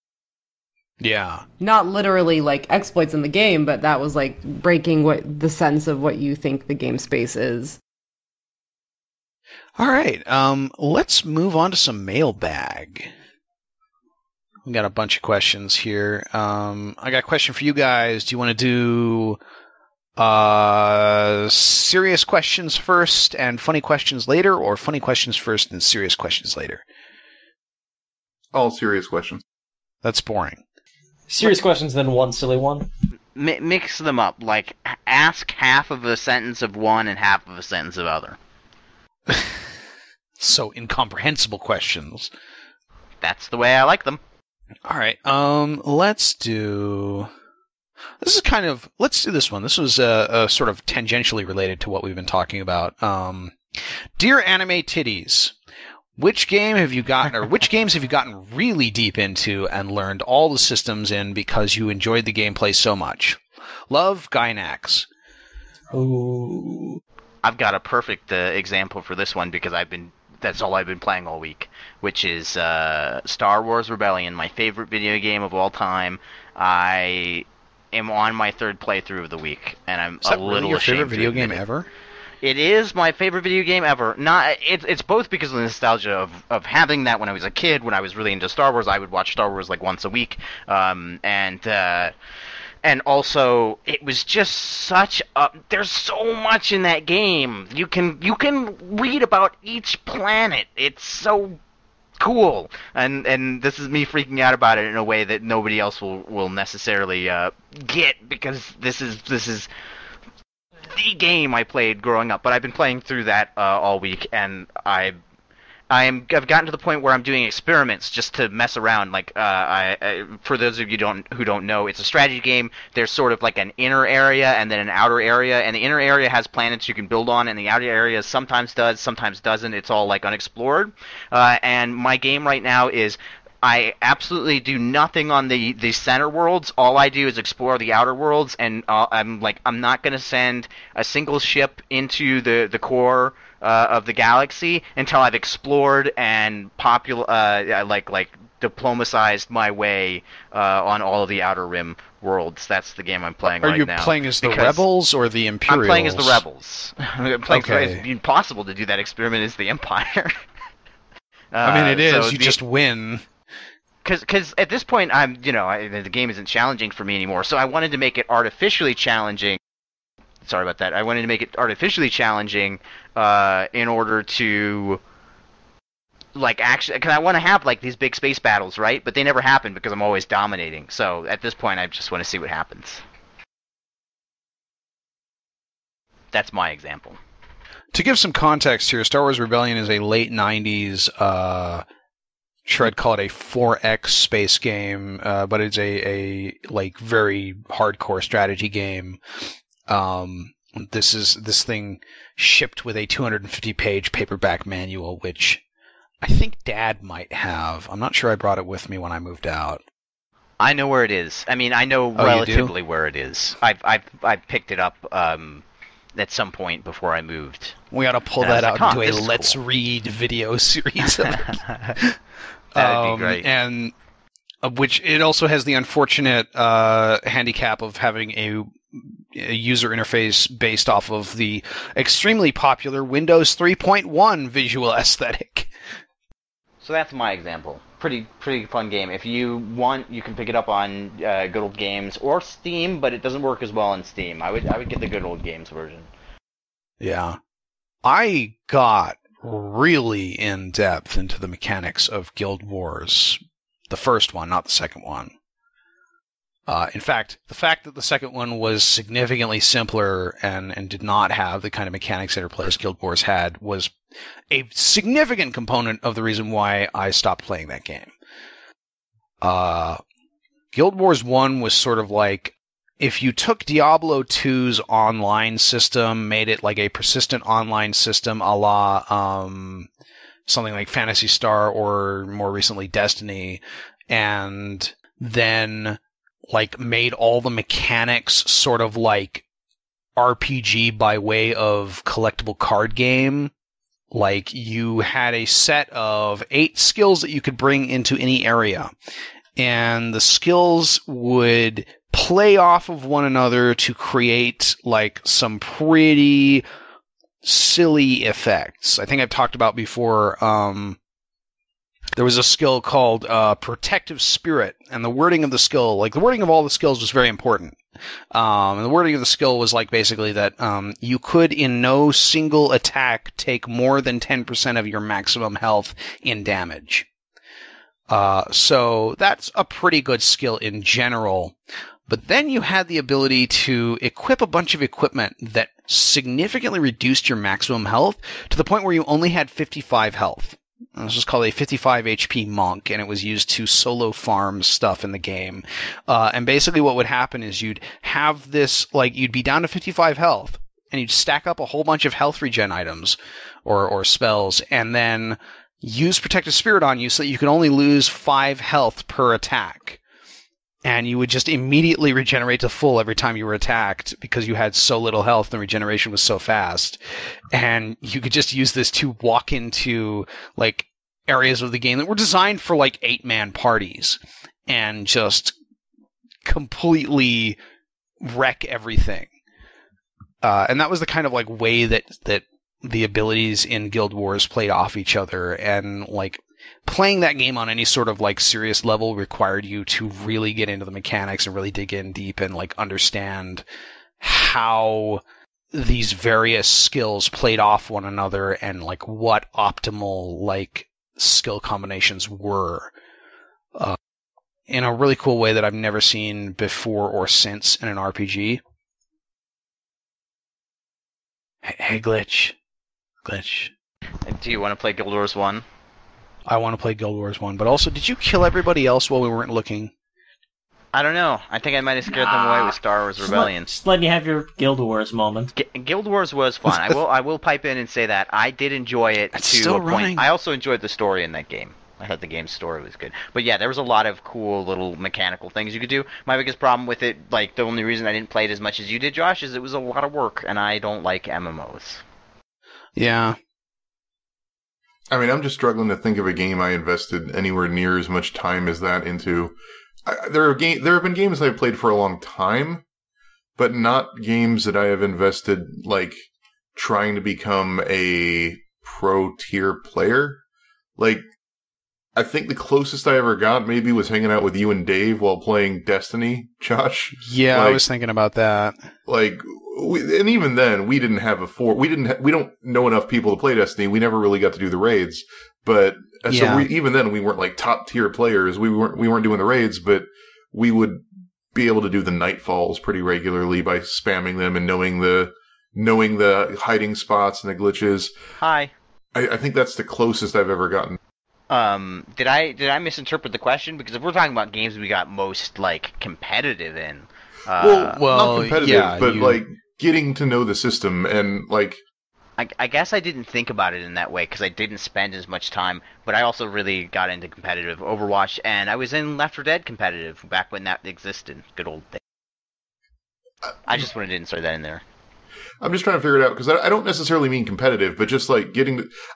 Yeah. Not literally, like, exploits in the game, but that was, like, breaking the sense of what you think the game space is. All right. Let's move on to some mailbag. We got a bunch of questions here. I got a question for you guys. Do you want to do serious questions first and funny questions later, or funny questions first and serious questions later? All serious questions. That's boring. Serious questions, then one silly one. Mix them up. Like, ask half of a sentence of one and half of a sentence of other. So incomprehensible questions. That's the way I like them. All right. Let's do. This is kind of, let's do this one. This was sort of tangentially related to what we've been talking about. Dear Anime Titties, which games have you gotten really deep into and learned all the systems in because you enjoyed the gameplay so much? Love, Gynax. Oh. I've got a perfect example for this one because that's all I've been playing all week, which is Star Wars Rebellion, my favorite video game of all time. I am on my third playthrough of the week, and I'm a little really your ashamed favorite video to admit game it. ever? It is my favorite video game ever. It's both because of the nostalgia of having that when I was a kid. When I was really into Star Wars, I would watch Star Wars like once a week, and also it was just such a. There's so much in that game. You can read about each planet. It's so cool, and this is me freaking out about it in a way that nobody else will necessarily get, because this is the game I played growing up. But I've been playing through that all week, and I've gotten to the point where I'm doing experiments just to mess around. Like, for those of you who don't know, it's a strategy game. There's sort of like an inner area and then an outer area, and the inner area has planets you can build on, and the outer area sometimes does, sometimes doesn't. It's all like unexplored. And my game right now is I absolutely do nothing on the center worlds. All I do is explore the outer worlds, and I'm not going to send a single ship into the core of the galaxy until I've explored and diplomatized my way on all of the Outer Rim worlds. That's the game I'm playing right now. Are you playing as the Rebels or the Imperials? I'm playing as the Rebels. Okay. It's impossible to do that experiment as the Empire. I mean, it is. You just win. Because at this point, the game isn't challenging for me anymore, so I wanted to make it artificially challenging. Sorry about that. I wanted to make it artificially challenging in order to, actually, because I want to have, these big space battles, right? But they never happen because I'm always dominating. So at this point, I just want to see what happens. That's my example. To give some context here, Star Wars Rebellion is a late 90s, sure I'd call it a 4X space game, but it's a very hardcore strategy game. This thing shipped with a 250-page paperback manual, which I think Dad might have. I'm not sure I brought it with me when I moved out. I know where it is. I mean, I know relatively where it is. I picked it up at some point before I moved. We ought to pull that out and do a Let's Read video series. That'd be great. And which it also has the unfortunate handicap of having a user interface based off of the extremely popular Windows 3.1 visual aesthetic. So that's my example. Pretty fun game. If you want, you can pick it up on Good Old Games or Steam, but it doesn't work as well on Steam. I would get the Good Old Games version. Yeah. I got really in depth into the mechanics of Guild Wars. The first one, not the second one. In fact, the fact that the second one was significantly simpler and did not have the kind of mechanics that Players Guild Wars had was a significant component of the reason why I stopped playing that game. Guild Wars 1 was sort of like if you took Diablo 2's online system, made it like a persistent online system a la something like Phantasy Star or more recently Destiny, and then made all the mechanics sort of like RPG by way of collectible card game. Like you had a set of 8 skills that you could bring into any area, and the skills would play off of one another to create some pretty silly effects. I think I've talked about before, there was a skill called Protective Spirit, and the wording of the skill, the wording of all the skills was very important. And the wording of the skill was basically that you could in no single attack take more than 10% of your maximum health in damage. So that's a pretty good skill in general. But then you had the ability to equip a bunch of equipment that significantly reduced your maximum health to the point where you only had 55 health. This was called a 55 HP monk, and it was used to solo farm stuff in the game. And basically what would happen is you'd have this, like, you'd be down to 55 health, and you'd stack up a whole bunch of health regen items or spells, and then use Protective Spirit on you so that you could only lose 5 health per attack. And you would just immediately regenerate to full every time you were attacked because you had so little health and regeneration was so fast. And you could just use this to walk into, like, areas of the game that were designed for, like, 8-man parties and just completely wreck everything. And that was the kind of, like, way that the abilities in Guild Wars played off each other. And, like, playing that game on any sort of, like, serious level required you to really get into the mechanics and really dig in deep and, like, understand how these various skills played off one another and, like, what optimal, like, skill combinations were. In a really cool way that I've never seen before or since in an RPG. Hey, Glitch. Do you want to play Guild Wars 1? I want to play Guild Wars 1, but also, did you kill everybody else while we weren't looking? I don't know. I think I might have scared them away with Star Wars Rebellion. Just letting you have your Guild Wars moment. Guild Wars was fun. I will pipe in and say that. I did enjoy it to a point. I also enjoyed the story in that game. I thought the game's story was good. But yeah, there was a lot of cool little mechanical things you could do. My biggest problem with it, like, the only reason I didn't play it as much as you did, Josh, is it was a lot of work, and I don't like MMOs. Yeah. I mean, I'm just struggling to think of a game I invested anywhere near as much time as that into. There have been games I've played for a long time, but not games that I have invested, like, trying to become a pro-tier player. Like, I think the closest I ever got maybe was hanging out with you and Dave while playing Destiny, Josh. Yeah, like, I was thinking about that. Like, and even then, we didn't have we don't know enough people to play Destiny. We never really got to do the raids, but so even then we weren't like top tier players. We weren't doing the raids, but we would be able to do the nightfalls pretty regularly by spamming them and knowing the hiding spots and the glitches. Hi. I think that's the closest I've ever gotten. Did I misinterpret the question? Because if we're talking about games we got most, like, competitive in, well, not competitive, but like getting to know the system and, like, I guess I didn't think about it in that way because I didn't spend as much time, but I also really got into competitive Overwatch, and I was in Left 4 Dead competitive back when that existed. Good old thing. I just wanted to insert that in there. I'm just trying to figure it out because I don't necessarily mean competitive, but just like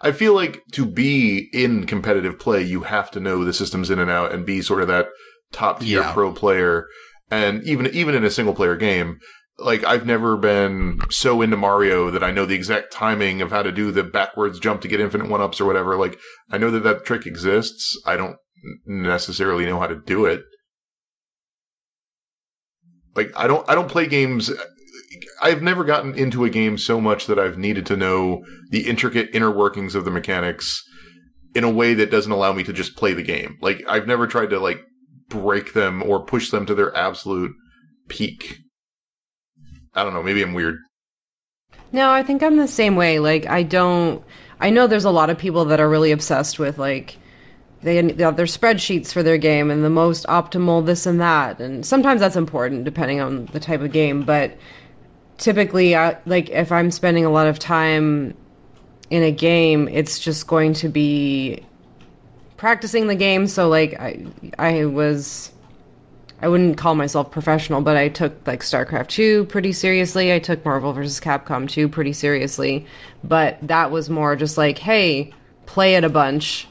I feel like to be in competitive play, you have to know the systems in and out and be sort of that top tier pro player. And even in a single player game, like, I've never been so into Mario that I know the exact timing of how to do the backwards jump to get infinite 1-ups or whatever. Like, I know that trick exists. I don't necessarily know how to do it. Like, I don't play games. I've never gotten into a game so much that I've needed to know the intricate inner workings of the mechanics in a way that doesn't allow me to just play the game. Like, I've never tried to, like, break them or push them to their absolute peak. I don't know, maybe I'm weird. No, I think I'm the same way. Like, I know there's a lot of people that are really obsessed with, like, they have their spreadsheets for their game and the most optimal this and that. And sometimes that's important depending on the type of game, but typically, like, if I'm spending a lot of time in a game, it's just going to be practicing the game. So, like, I wouldn't call myself professional, but I took, like, StarCraft 2 pretty seriously. I took Marvel vs. Capcom 2 pretty seriously. But that was more just like, hey, play it a bunch,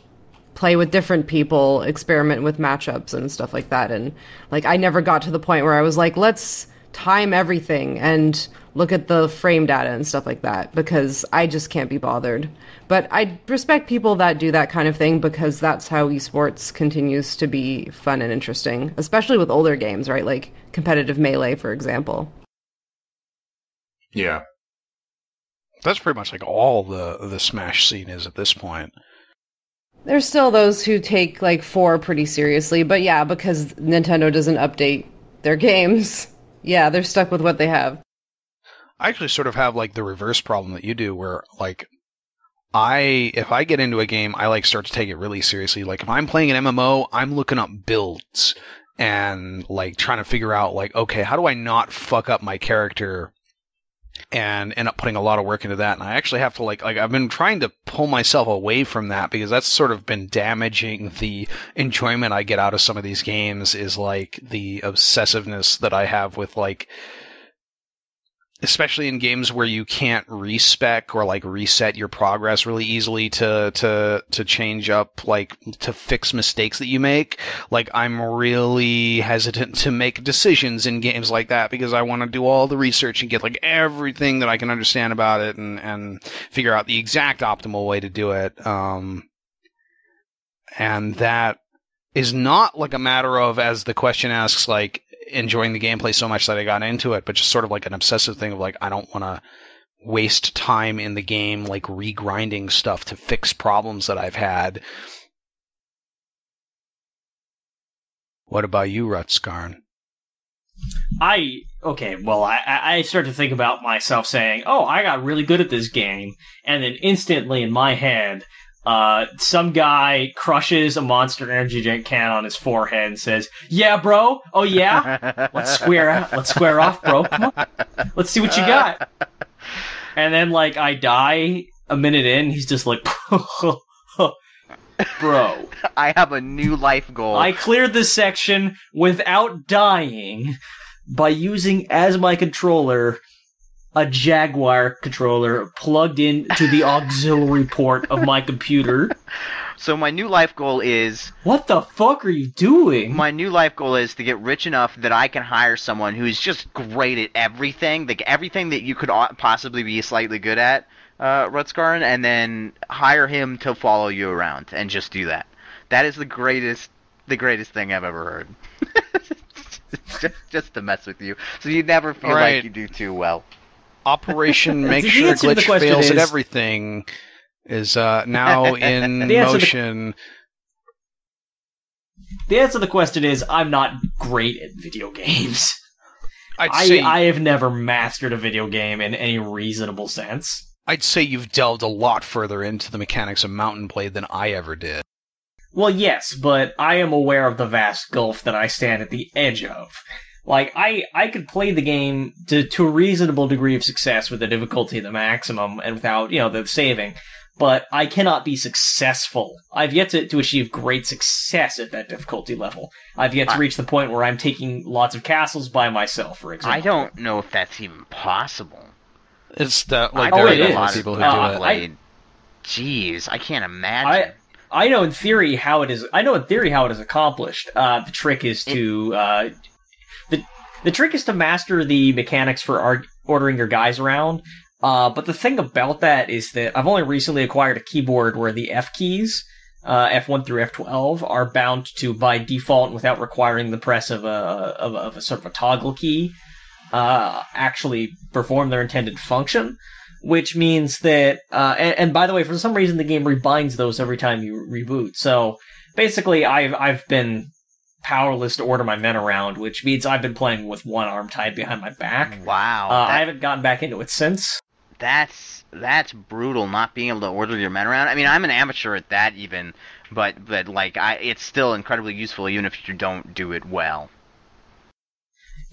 play with different people, experiment with matchups and stuff like that. And, like, I never got to the point where I was like, let's time everything and look at the frame data and stuff like that, because I just can't be bothered. But I respect people that do that kind of thing, because that's how esports continues to be fun and interesting, especially with older games, right? Like competitive Melee, for example. Yeah. That's pretty much like all the Smash scene is at this point. There's still those who take, like, 4 pretty seriously, but yeah, because Nintendo doesn't update their games, yeah, they're stuck with what they have. I actually sort of have, like, the reverse problem that you do, where, like, if I get into a game, I like start to take it really seriously. Like if I'm playing an MMO, I'm looking up builds and like trying to figure out like, okay, how do I not fuck up my character and end up putting a lot of work into that. And I actually have to like I've been trying to pull myself away from that because that's sort of been damaging the enjoyment I get out of some of these games is like the obsessiveness that I have with like, especially in games where you can't respec or like reset your progress really easily to change up, like to fix mistakes that you make. Like I'm really hesitant to make decisions in games like that because I want to do all the research and get like everything that I can understand about it and figure out the exact optimal way to do it. And that is not like a matter of, as the question asks, like enjoying the gameplay so much that I got into it, but just sort of like an obsessive thing of like, I don't want to waste time in the game, like regrinding stuff to fix problems that I've had. What about you, Rutskarn? I start to think about myself saying, oh, I got really good at this game. And then instantly in my head, some guy crushes a Monster Energy drink can on his forehead and says, "Yeah, bro. Oh yeah. Let's square off, bro. Come on. Let's see what you got." And then like I die a minute in, he's just like, "Bro, I have a new life goal. I cleared this section without dying by using as my controller a Jaguar controller plugged into the auxiliary port of my computer." So my new life goal is... What the fuck are you doing? My new life goal is to get rich enough that I can hire someone who's just great at everything, like everything that you could possibly be slightly good at, Rutskarn, and then hire him to follow you around and just do that. That is the greatest thing I've ever heard. just to mess with you, so you never feel like you do too well. Operation Make Sure Glitch Fails at Everything is now in motion. The answer to the question is, I'm not great at video games. I have never mastered a video game in any reasonable sense. I'd say you've delved a lot further into the mechanics of Mountain Blade than I ever did. Well, yes, but I am aware of the vast gulf that I stand at the edge of. Like, I could play the game to a reasonable degree of success with the difficulty at the maximum and without, the saving, but I cannot be successful. I've yet to achieve great success at that difficulty level. I've yet to reach the point where I'm taking lots of castles by myself, for example. I don't know if that's even possible. It's that, like, there are a lot of people who do it. Jeez, I can't imagine. I know in theory how it is. I know in theory how it is accomplished. The trick is to the trick is to master the mechanics for ordering your guys around. But the thing about that is that I've only recently acquired a keyboard where the F keys, F1 through F12, are bound to by default without requiring the press of a sort of a toggle key, actually perform their intended function. Which means that, and by the way, for some reason the game rebinds those every time you reboot. So basically, I've been powerless to order my men around, which means I've been playing with one arm tied behind my back. Wow. I haven't gotten back into it since. That's brutal, not being able to order your men around. I mean, I'm an amateur at that even, but like, it's still incredibly useful even if you don't do it well.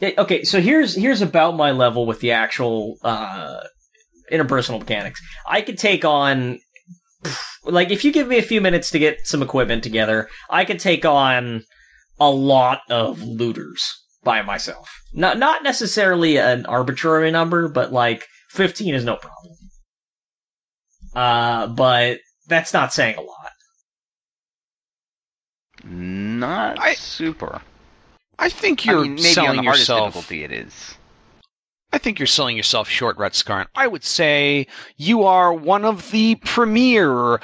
Okay, so here's about my level with the actual, interpersonal mechanics. I could take on, like, if you give me a few minutes to get some equipment together, I could take on a lot of looters by myself. Not necessarily an arbitrary number, but like 15 is no problem. But that's not saying a lot. Not super. I think you're selling yourself. Difficulty it is. I think you're selling yourself short, Rutskarn. I would say you are one of the premier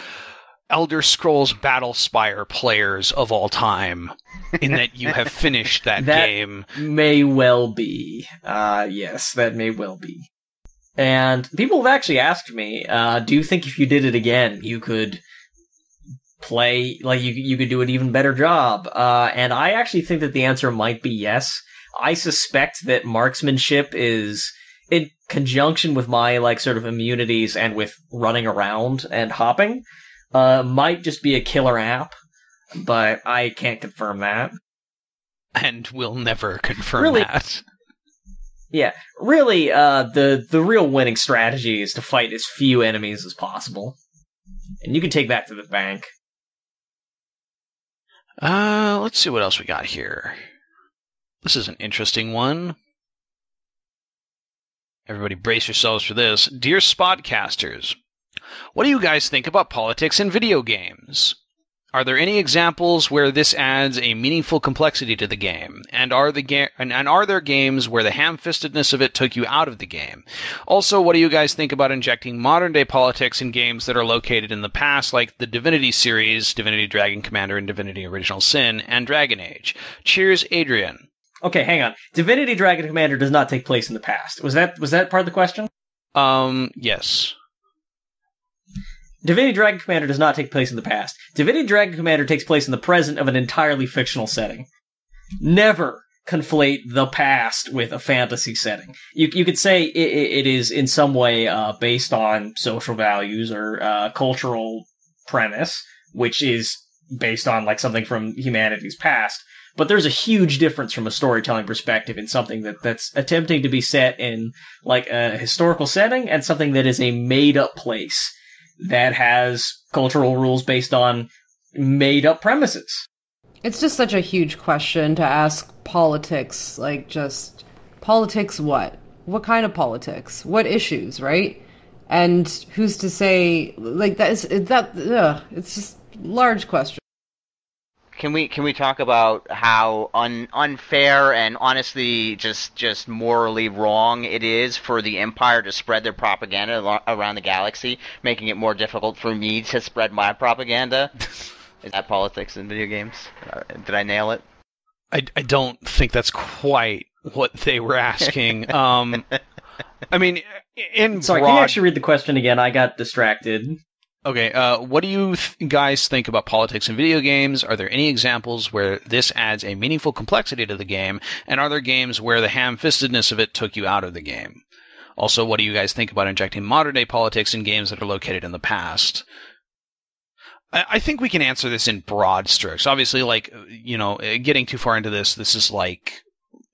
Elder Scrolls Battlespire players of all time, in that you have finished that game. May well be. Yes, that may well be. And people have actually asked me, do you think if you did it again, you could play, like, you could do an even better job? And I actually think that the answer might be yes. I suspect that marksmanship is in conjunction with my, like, sort of immunities and with running around and hopping, might just be a killer app, but I can't confirm that. And we'll never confirm that. Yeah, really, the real winning strategy is to fight as few enemies as possible. And you can take that to the bank. Let's see what else we got here. This is an interesting one. Everybody brace yourselves for this. Dear Spodcasters, what do you guys think about politics in video games? Are there any examples where this adds a meaningful complexity to the game? And are there games where the ham-fistedness of it took you out of the game? Also, what do you guys think about injecting modern-day politics in games that are located in the past, like the Divinity series, Divinity Dragon Commander and Divinity Original Sin, and Dragon Age? Cheers, Adrian. Okay, hang on. Divinity Dragon Commander does not take place in the past. Was that part of the question? Yes. Divinity Dragon Commander does not take place in the past. Divinity Dragon Commander takes place in the present of an entirely fictional setting. Never conflate the past with a fantasy setting. You could say it is in some way based on social values or cultural premise, which is based on like something from humanity's past. But there's a huge difference from a storytelling perspective in something that's attempting to be set in like a historical setting and something that is a made-up place that has cultural rules based on made-up premises. It's just such a huge question to ask politics, like just politics what? What kind of politics? What issues, right? And who's to say, like it's just a large question. Can we talk about how unfair and honestly just morally wrong it is for the Empire to spread their propaganda around the galaxy, making it more difficult for me to spread my propaganda? Is that politics in video games? Did I nail it? I don't think that's quite what they were asking. I mean, Sorry, can you actually read the question again? I got distracted. Okay, what do you guys think about politics in video games? Are there any examples where this adds a meaningful complexity to the game? And are there games where the ham-fistedness of it took you out of the game? Also, what do you guys think about injecting modern-day politics in games that are located in the past? I think we can answer this in broad strokes. Obviously, like, you know, getting too far into this is like,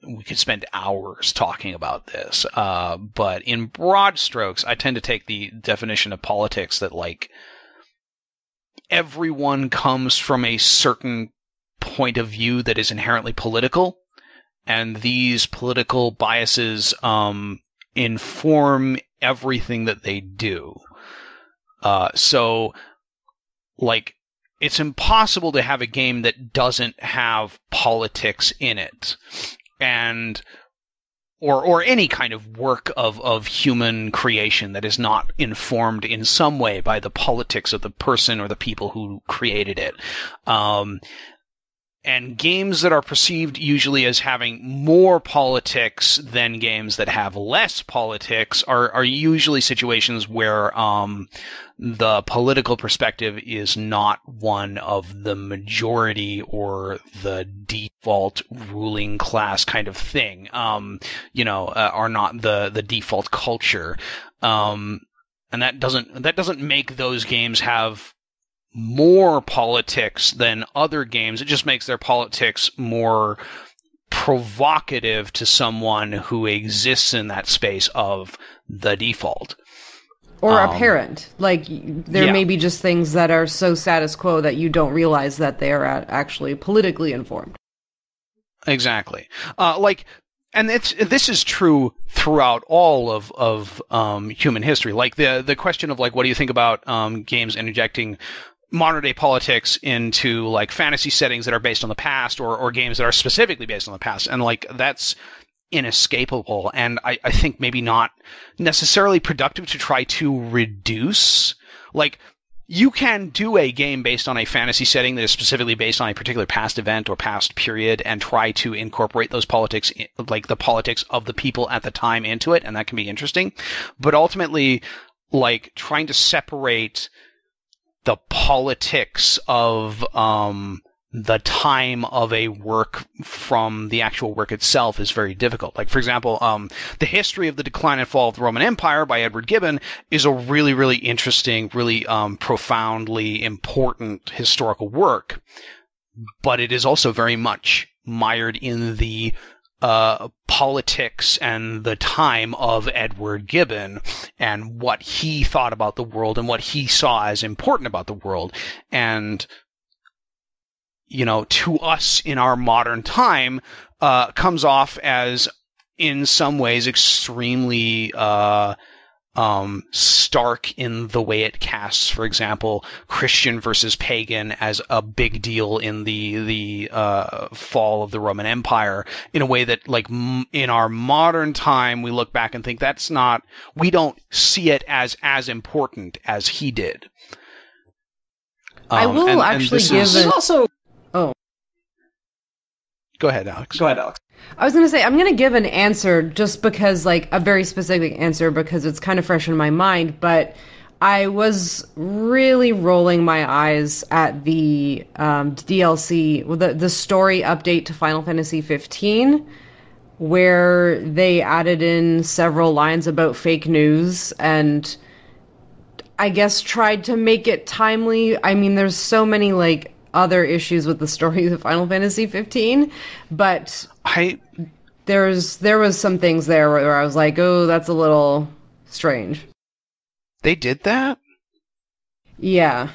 we could spend hours talking about this. But in broad strokes, I tend to take the definition of politics that, like, everyone comes from a certain point of view that is inherently political, and these political biases inform everything that they do. So, like, it's impossible to have a game that doesn't have politics in it. And or any kind of work of human creation that is not informed in some way by the politics of the person or the people who created it. And games that are perceived usually as having more politics than games that have less politics are usually situations where the political perspective is not one of the majority or the default ruling class kind of thing, are not the default culture. And that doesn't make those games have more politics than other games. It just makes their politics more provocative to someone who exists in that space of the default. Or apparent. Like, there may be just things that are so status quo that you don't realize that they are actually politically informed. Exactly. And this is true throughout all of human history. Like, the question of, like, what do you think about games interjecting modern day politics into, like, fantasy settings that are based on the past, or games that are specifically based on the past? And, like, that's inescapable, and I think maybe not necessarily productive to try to reduce. Like, you can do a game based on a fantasy setting that is specifically based on a particular past event or past period and try to incorporate those politics, like the politics of the people at the time, into it, and that can be interesting. But ultimately, like, trying to separate the politics of the time of a work from the actual work itself is very difficult. Like, for example, The History of the Decline and Fall of the Roman Empire by Edward Gibbon is a really, really interesting, really profoundly important historical work, but it is also very much mired in the politics and the time of Edward Gibbon and what he thought about the world and what he saw as important about the world. And to us in our modern time, comes off as, in some ways, extremely stark in the way it casts, for example, Christian versus pagan as a big deal in the fall of the Roman Empire, in a way that, like, in our modern time, we look back and think we don't see it as important as he did. I will actually give also. Oh. Go ahead, Alex. I was going to say, I'm going to give an answer just because, like, a very specific answer because it's kind of fresh in my mind, but I was really rolling my eyes at the DLC, the story update to Final Fantasy 15, where they added in several lines about fake news and I guess tried to make it timely. I mean, there's so many, like, other issues with the story of Final Fantasy 15, but there was some things there where I was like, oh, that's a little strange. They did that? Yeah.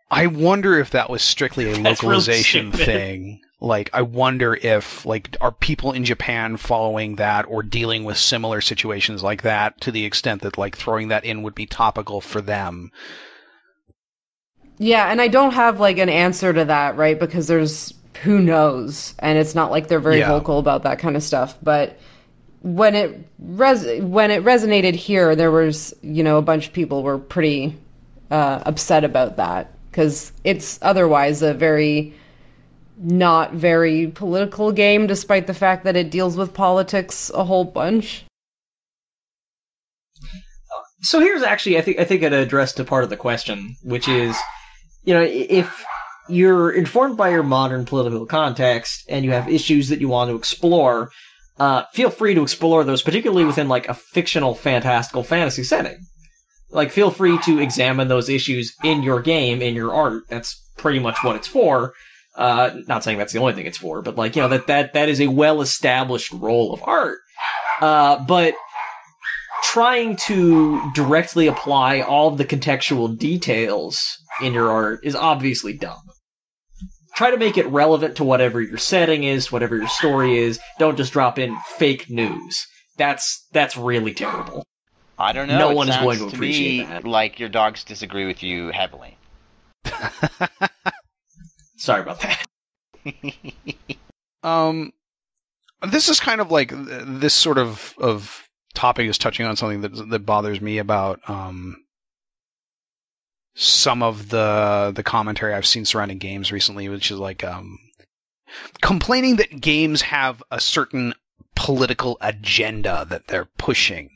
I wonder if that was strictly a localization thing. Like, I wonder if, like, are people in Japan following that or dealing with similar situations like that to the extent that, like, throwing that in would be topical for them? Yeah, and I don't have, like, an answer to that, right? Because who knows? And it's not like they're very vocal about that kind of stuff. But when it resonated here, there was, a bunch of people were pretty upset about that. Because it's otherwise a not very political game, despite the fact that it deals with politics a whole bunch. So here's actually, I think it addressed a part of the question, which is, if you're informed by your modern political context and you have issues that you want to explore, feel free to explore those, particularly within, like, a fictional, fantastical fantasy setting. Like, feel free to examine those issues in your game, in your art. That's pretty much what it's for. Not saying that's the only thing it's for, but, like, that is a well-established role of art. But trying to directly apply all of the contextual details in your art is obviously dumb. Try to make it relevant to whatever your setting is, whatever your story is. Don't just drop in fake news. That's really terrible. I don't know. No one is going to appreciate that. Like your dogs disagree with you heavily. Sorry about that. This is kind of like this sort of topic is touching on something that bothers me about some of the commentary I've seen surrounding games recently, which is like complaining that games have a certain political agenda that they're pushing,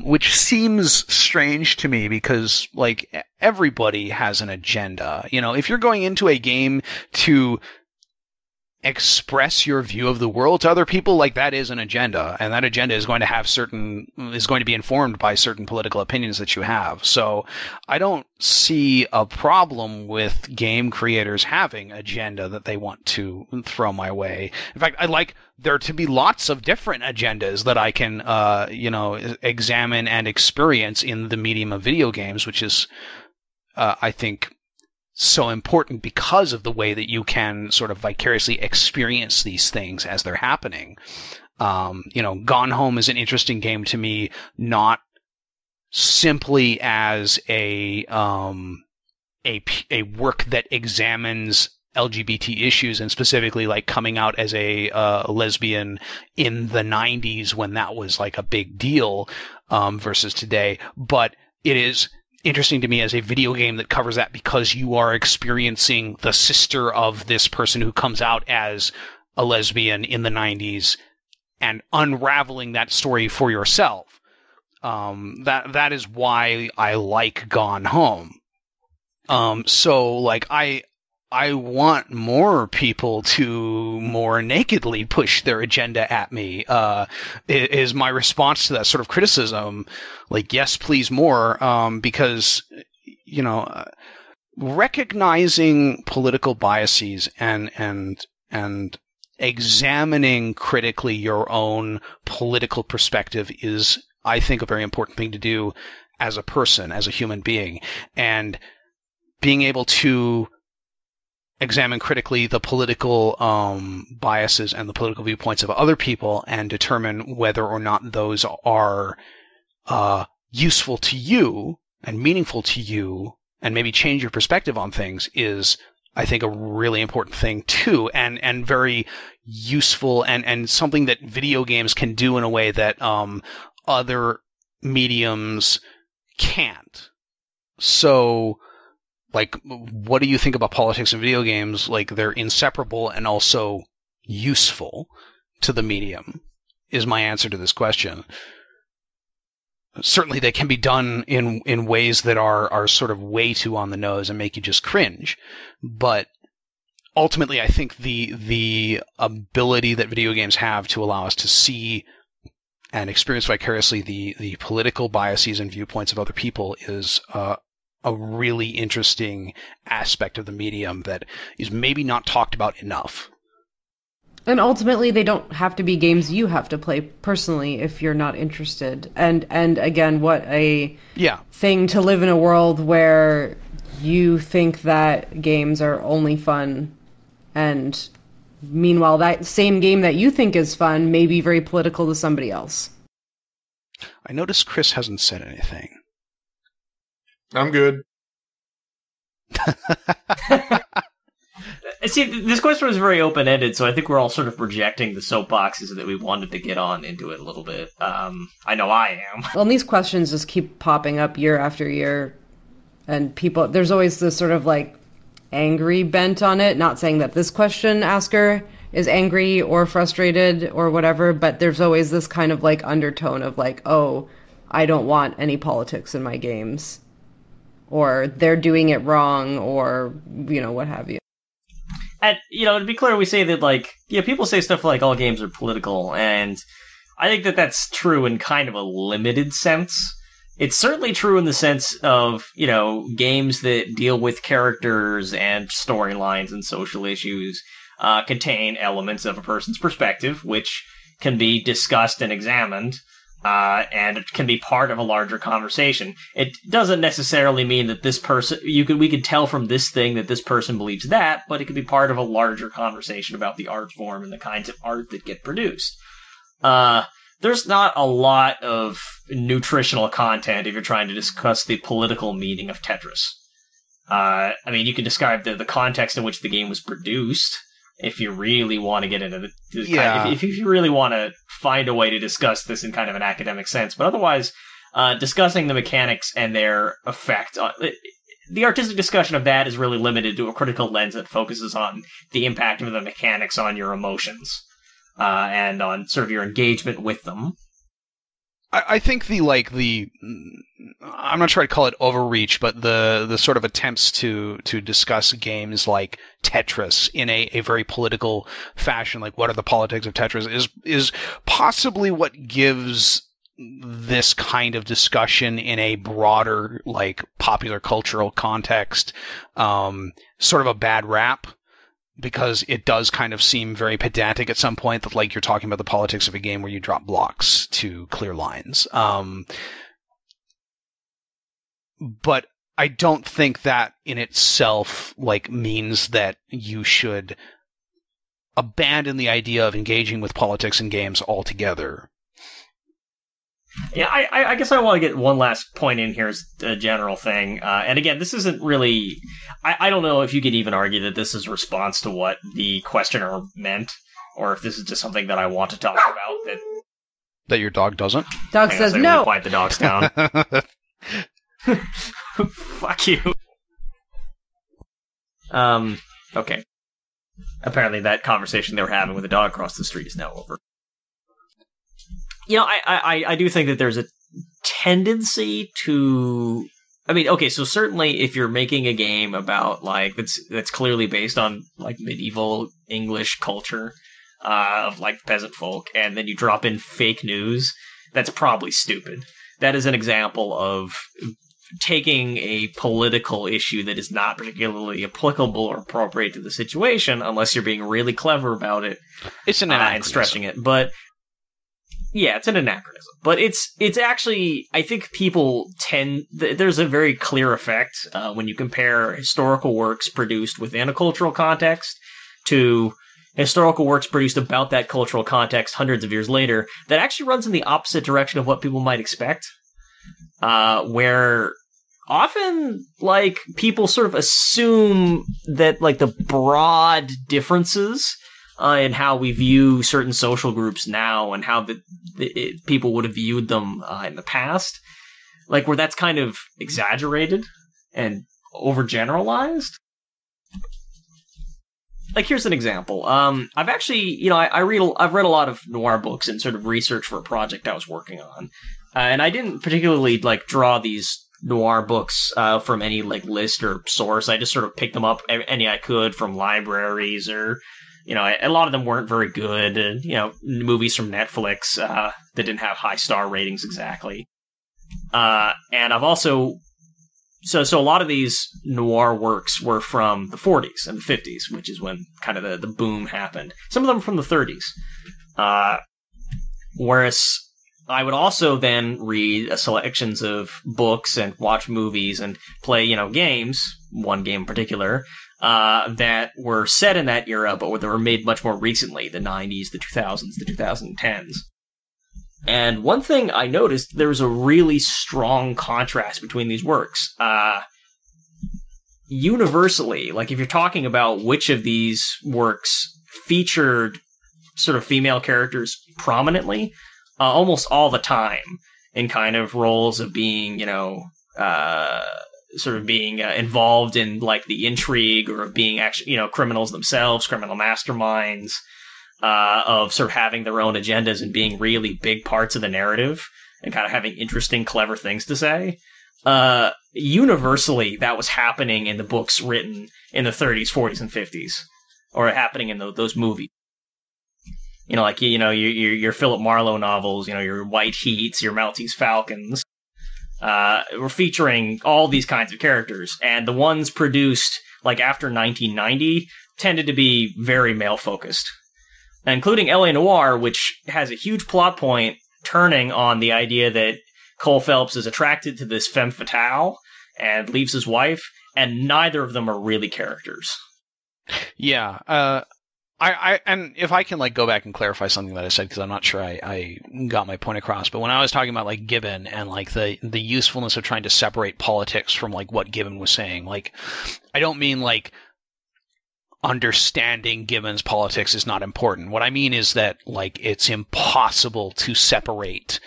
which seems strange to me because, like, everybody has an agenda. If you're going into a game to express your view of the world to other people, like, that is an agenda, and that agenda is going to be informed by certain political opinions that you have. So I don't see a problem with game creators having agenda that they want to throw my way. In fact, I'd like there to be lots of different agendas that I can examine and experience in the medium of video games, which is I think so important because of the way that you can sort of vicariously experience these things as they're happening. Gone Home is an interesting game to me, not simply as a work that examines LGBT issues and specifically, like, coming out as a lesbian in the 90s when that was, like, a big deal versus today, but it is interesting to me as a video game that covers that because you are experiencing the sister of this person who comes out as a lesbian in the 90s and unraveling that story for yourself. That is why I like Gone Home. So, like, I I want more people to more nakedly push their agenda at me, is my response to that sort of criticism. Like, yes, please more, because, recognizing political biases and examining critically your own political perspective is, I think, a very important thing to do as a person, as a human being. And being able to examine critically the political biases and the political viewpoints of other people and determine whether or not those are useful to you and meaningful to you and maybe change your perspective on things is, I think, a really important thing too, and very useful and something that video games can do in a way that other mediums can't. So, like, what do you think about politics in video games? Like, they're inseparable and also useful to the medium, is my answer to this question. Certainly they can be done in ways that are sort of way too on the nose and make you just cringe. But ultimately, I think the ability that video games have to allow us to see and experience vicariously the political biases and viewpoints of other people is a really interesting aspect of the medium that is maybe not talked about enough. And ultimately, they don't have to be games you have to play personally if you're not interested. And again, what a thing to live in a world where you think that games are only fun, and meanwhile, that same game that you think is fun may be very political to somebody else. I notice Chris hasn't said anything. I'm good. See, this question was very open-ended, so I think we're all sort of projecting the soapboxes that we wanted to get on into it a little bit. I know I am. Well, and these questions just keep popping up year after year, and people, there's always this sort of like angry bent on it. Not saying that this question asker is angry or frustrated or whatever, but there's always this kind of like undertone of like, oh, I don't want any politics in my games, or they're doing it wrong, or, what have you. And, to be clear, we say that, like, people say stuff like all games are political, and I think that that's true in kind of a limited sense. It's certainly true in the sense of, games that deal with characters and storylines and social issues contain elements of a person's perspective, which can be discussed and examined, and it can be part of a larger conversation. It doesn't necessarily mean that this person, we could tell from this thing that this person believes that, but it could be part of a larger conversation about the art form and the kinds of art that get produced. There's not a lot of nutritional content if you're trying to discuss the political meaning of Tetris. You can describe the context in which the game was produced, if you really want to get into if you really want to find a way to discuss this in kind of an academic sense. But otherwise, discussing the mechanics and their effect on the artistic discussion of that is really limited to a critical lens that focuses on the impact of the mechanics on your emotions and on sort of your engagement with them. I think I'm not trying to call it overreach, but the sort of attempts to discuss games like Tetris in a very political fashion, like what are the politics of Tetris, is possibly what gives this kind of discussion in a broader, like, popular cultural context, sort of a bad rap. Because it does kind of seem very pedantic at some point that, like, you're talking about the politics of a game where you drop blocks to clear lines. But I don't think that in itself, like, means that you should abandon the idea of engaging with politics in games altogether. Yeah, I guess I want to get one last point in here as a general thing. And again, this isn't really... I don't know if you could even argue that this is a response to what the questioner meant, or if this is just something that I want to talk about. That your dog doesn't? Dog says no! Quiet the dogs down. Fuck you. Okay. Apparently that conversation they were having with the dog across the street is now over. I do think that there's a tendency to I mean, okay, so certainly if you're making a game about, like, that's clearly based on, like, medieval English culture, of, like, peasant folk, and then you drop in fake news, that's probably stupid. That is an example of taking a political issue that is not particularly applicable or appropriate to the situation, unless you're being really clever about it. It's an anachronism. And stretching it, but... Yeah, it's an anachronism. But it's actually, I think people there's a very clear effect when you compare historical works produced within a cultural context to historical works produced about that cultural context hundreds of years later, that actually runs in the opposite direction of what people might expect. Where often, like, people sort of assume that, like, the broad differences in how we view certain social groups now and how people would have viewed them in the past, like, where that's kind of exaggerated and overgeneralized. Like, here's an example. I've actually, I've read a lot of noir books and sort of research for a project I was working on, and I didn't particularly, like, draw these noir books from any, like, list or source. I just sort of picked them up any I could from libraries or. A lot of them weren't very good, and, movies from Netflix that didn't have high star ratings exactly. And I've also... So a lot of these noir works were from the 40s and the 50s, which is when kind of the boom happened. Some of them from the 30s. Whereas I would also then read selections of books and watch movies and play, games, one game in particular, that were set in that era, but that were made much more recently, the 90s, the 2000s, the 2010s. And one thing I noticed, there was a really strong contrast between these works. Universally, like, if you're talking about which of these works featured sort of female characters prominently, almost all the time, in kind of roles of being, sort of being involved in, like, the intrigue, or of being actually, criminals themselves, criminal masterminds, of sort of having their own agendas and being really big parts of the narrative and kind of having interesting, clever things to say. Universally, that was happening in the books written in the 30s, 40s, and 50s, or happening in those movies. Your Philip Marlowe novels, your White Heats, your Maltese Falcons, were featuring all these kinds of characters, and the ones produced, like, after 1990 tended to be very male-focused, including L.A. Noire, which has a huge plot point turning on the idea that Cole Phelps is attracted to this femme fatale and leaves his wife, and neither of them are really characters. Yeah, and if I can, like, go back and clarify something that I said, because I'm not sure I got my point across, but when I was talking about, like, Gibbon and, like, the usefulness of trying to separate politics from, like, what Gibbon was saying, like, I don't mean, like, understanding Gibbon's politics is not important. What I mean is that, like, it's impossible to separate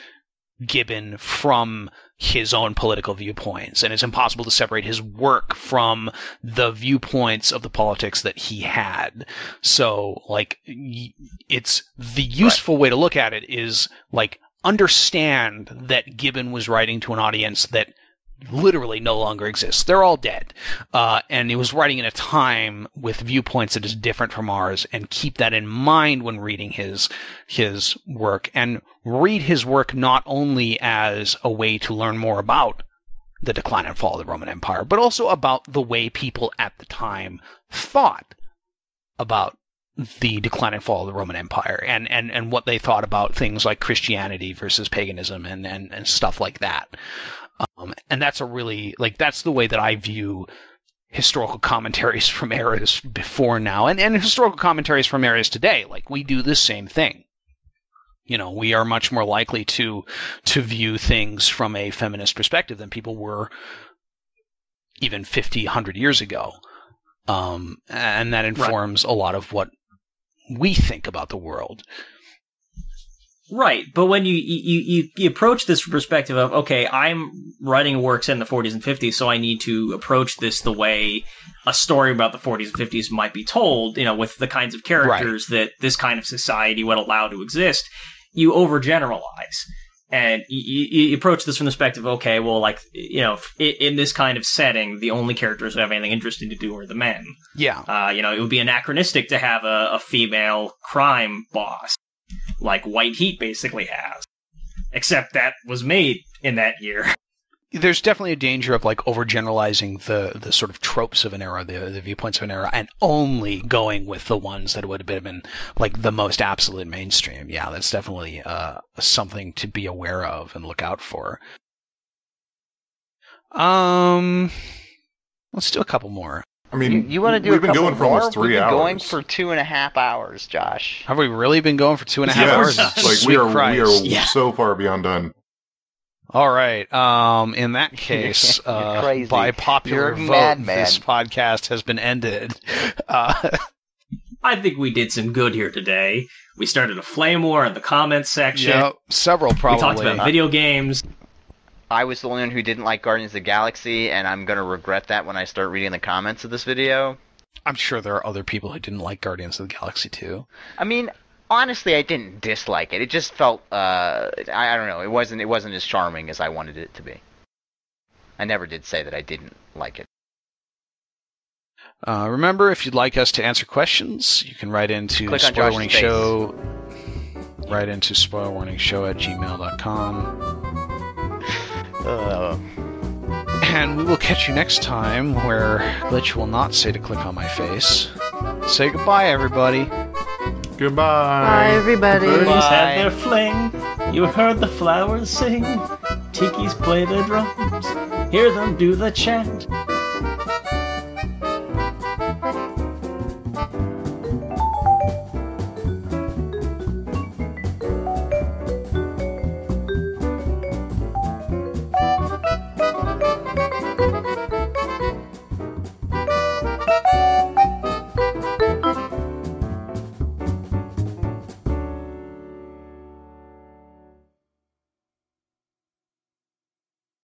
Gibbon from his own political viewpoints, and it's impossible to separate his work from the viewpoints of the politics that he had. So, like, it's the useful way to look at it is, like, understand that Gibbon was writing to an audience that literally no longer exists. They're all dead. And he was writing in a time with viewpoints that is different from ours, and keep that in mind when reading his work, and read his work not only as a way to learn more about the decline and fall of the Roman Empire, but also about the way people at the time thought about the decline and fall of the Roman Empire, and what they thought about things like Christianity versus paganism and stuff like that. And that's a really, like, that's the way that I view historical commentaries from eras before now, and historical commentaries from eras today. Like, we do the same thing. We are much more likely to view things from a feminist perspective than people were even 50, 100 years ago. And that informs a lot of what we think about the world. Right, but when you approach this perspective of, okay, I'm writing works in the 40s and 50s, so I need to approach this the way a story about the 40s and 50s might be told, with the kinds of characters that this kind of society would allow to exist, you overgeneralize. And you approach this from the perspective, okay, well, like, you know, in this kind of setting, the only characters who have anything interesting to do are the men. Yeah. You know, it would be anachronistic to have a female crime boss, like White Heat basically has. Except that was made in that year. There's definitely a danger of like overgeneralizing the sort of tropes of an era, the viewpoints of an era, and only going with the ones that would have been like the most absolute mainstream. Yeah, that's definitely something to be aware of and look out for. Let's do a couple more. I mean, you want to do we've a been couple going for more? almost 3 We've been hours. going for 2.5 hours, Josh. Have we really been going for 2.5 hours? Like Sweet Christ. we are so far beyond done. All right. In that case, by popular vote, this podcast has been ended. I think we did some good here today. We started a flame war in the comments section. Yep, several probably. We talked about video games. I was the only one who didn't like Guardians of the Galaxy, and I'm going to regret that when I start reading the comments of this video. I'm sure there are other people who didn't like Guardians of the Galaxy too. I mean, honestly, I didn't dislike it. It just felt, I don't know, it wasn't as charming as I wanted it to be. I never did say that I didn't like it. Remember, if you'd like us to answer questions, you can write into spoilerwarningshow. Write into spoilerwarningshow@gmail.com. And we will catch you next time, where Glitch will not say to click on my face. Say goodbye, everybody. Goodbye. Bye, everybody. Birdies had their fling. You heard the flowers sing. Tikis play the drums. Hear them do the chant.